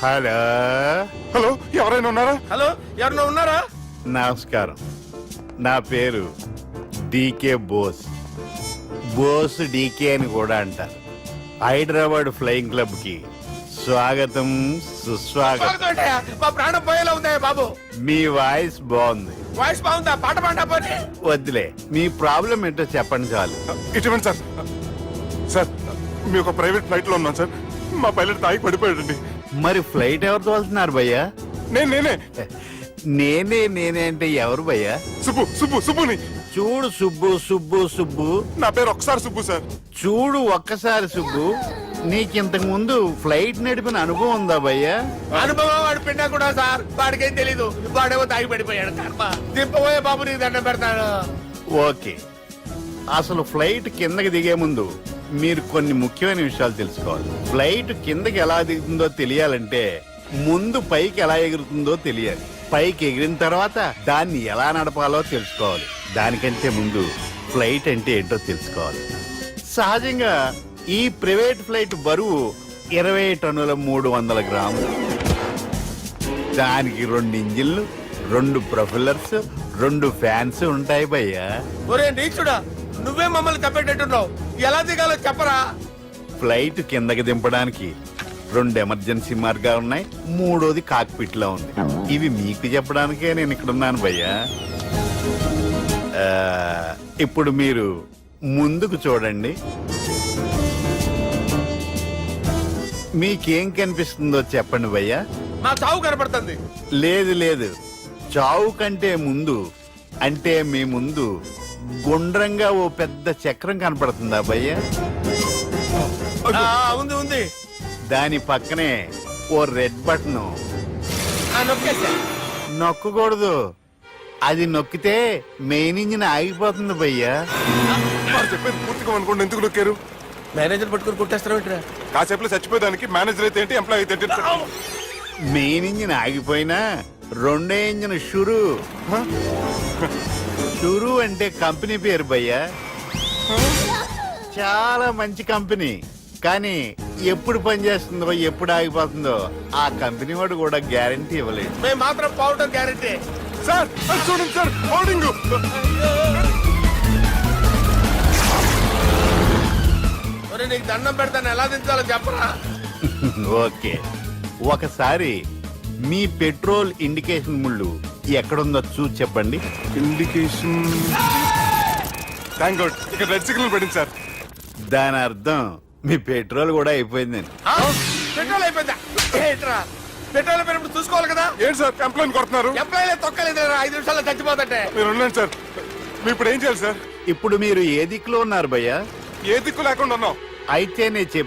హలో హలో, ఎవరైనా ఉన్నారా? హలో ఎవరన్నా ఉన్నారా? నమస్కారం, నా పేరు డీకే బోస్. బోస్ డీకే అని కూడా అంటారు. హైదరాబాద్ ఫ్లయింగ్ క్లబ్ కి స్వాగతం, సుస్వాగతం. మా ప్రాణం పోయేలా ఉందా బాబు? మీ వాయిస్ బాగుంది. వాయిస్ బాగుందా? పాట పాడా పోనీ. వద్దులే, మీ ప్రాబ్లం ఏంటో చెప్పండి చాలు. ఇటువంటి సార్, సార్ మీ ఒక ప్రైవేట్ ఫ్లైట్ లో ఉన్నాం సార్. మా పైలట్ తాగి పడిపోయాడండి. మరి ఫ్లైట్ ఎవరు తోలుతున్నారు భయ్యా? నేనే నేనే అంటే ఎవరు భయ్యా? సుబ్బుని. చూడు సుబ్బు, నా పేరు ఒకసారి సుబ్బు సార్. చూడు ఒక్కసారి సుబ్బు, నీకింతకు ముందు ఫ్లైట్ నడిపిన అనుభవం ఉందా భయ్యా? అనుభవం వాడు పిండా కూడా సార్, వాడికేం తెలీదు. వాడేమో తాగి పడిపోయాడు. కర్మ దింపబోయే బాబు నీకు దండం పెడతాడు. ఓకే, అసలు ఫ్లైట్ కిందకి దిగే ముందు మీరు కొన్ని ముఖ్యమైన విషయాలు తెలుసుకోవాలి. ఫ్లైట్ కిందకి ఎలా దిగుతుందో తెలియాలంటే ముందు పైకి ఎలా ఎగురుతుందో తెలియాలి. పైకి ఎగిరిన తర్వాత దాన్ని ఎలా నడపాలో తెలుసుకోవాలి. దానికంటే ముందు ఫ్లైట్ అంటే ఏంటో తెలుసుకోవాలి. సహజంగా ఈ ప్రైవేట్ ఫ్లైట్ బరువు 20 టన్నుల 300 గ్రాములు. దానికి 2 ఇంజిన్లు, 2 ప్రొఫెల్లర్స్, 2 ఫ్యాన్స్ ఉంటాయి భయ్యా. ఒరే నీచుడా, నువ్వే మమ్మల్ని తప్పేటట్టున్నావు. ఎలా దిగాలో చెప్పరా? ఫ్లైట్ కిందకి దింపడానికి 2 ఎమర్జెన్సీ మార్గాలు ఉన్నాయి, 3వది కాక్పిట్ లో ఉంది. ఇవి మీకు చెప్పడానికే నేను ఇక్కడ ఉన్నాను భయ్యా. ఇప్పుడు మీరు ముందుకు చూడండి. మీకేం కనిపిస్తుందో చెప్పండి భయ్యా. మా చావు కనపడుతుంది. లేదు, చావు కంటే ముందు, అంటే మీ ముందు గుండ్రంగా ఓ పెద్ద చక్రం కనపడుతుందా భయ్యా? ఉంది. దాని పక్కనే ఓ రెడ్ బటన్. నొక్కకూడదు, అది నొక్కితే మెయిన్ ఇంజిన్ ఆగిపోతుంది భయ్యా. చెప్పేది పూర్తిగా అనుకోండి. ఎందుకు నొక్కారు? మేనేజర్ పట్టుకుని కొట్టేస్తారా? కాసేపులో చచ్చిపోయేదానికి మేనేజర్ అయితే ఏంటి, ఎంప్లాయ్ అయితే ఏంటి? మెయిన్ ఇంజిన్ ఆగిపోయినా 2వ ఇంజిన్ షురు అంటే కంపెనీ పేరు భయ్యా. చాలా మంచి కంపెనీ, కానీ ఎప్పుడు పనిచేస్తుందో ఎప్పుడు ఆగిపోతుందో ఆ కంపెనీ వాడు కూడా గ్యారంటీ ఇవ్వలేదు. మేము మాత్రం పౌడర్ గ్యారెంటీ. సార్ అది చూడండి సార్, హోర్డింగ్. ఒరేయ్, నీకు దండం పెడతాను, ఎలా దించాలో చెప్పరా? ఓకే, ఒకసారి మీ పెట్రోల్ ఇండికేషన్ ముళ్ళు ఎక్కడుందో చూసి చెప్పండి. ఇండికేషన్. థ్యాంక్ గాడ్, ఇక్కడ రెడ్ సిగ్నల్ పడింది సార్. దాని అర్థం మీ పెట్రోల్ కూడా అయిపోయిందని. పెట్రోల్ అయిపోయిందా? ఏంట్రా పెట్రోల్ అయిపోయినప్పుడు చూసుకోవాలి కదా. ఏంటి సార్ కంప్లైంట్ కొడుతున్నారు? ఎప్పుడైనా తొక్కలేదు, 5 నిమిషాల్లో చచ్చిపోతుంటే. మీరు ఉండండి సార్, మీరు ఇప్పుడు ఏం చేయాలి సార్? ఇప్పుడు మీరు ఏ దిక్కులో ఉన్నారు భయ్యా? ఏ దిక్కు లేకుండా ఉన్నాం. అయితే నేను చెప్పిన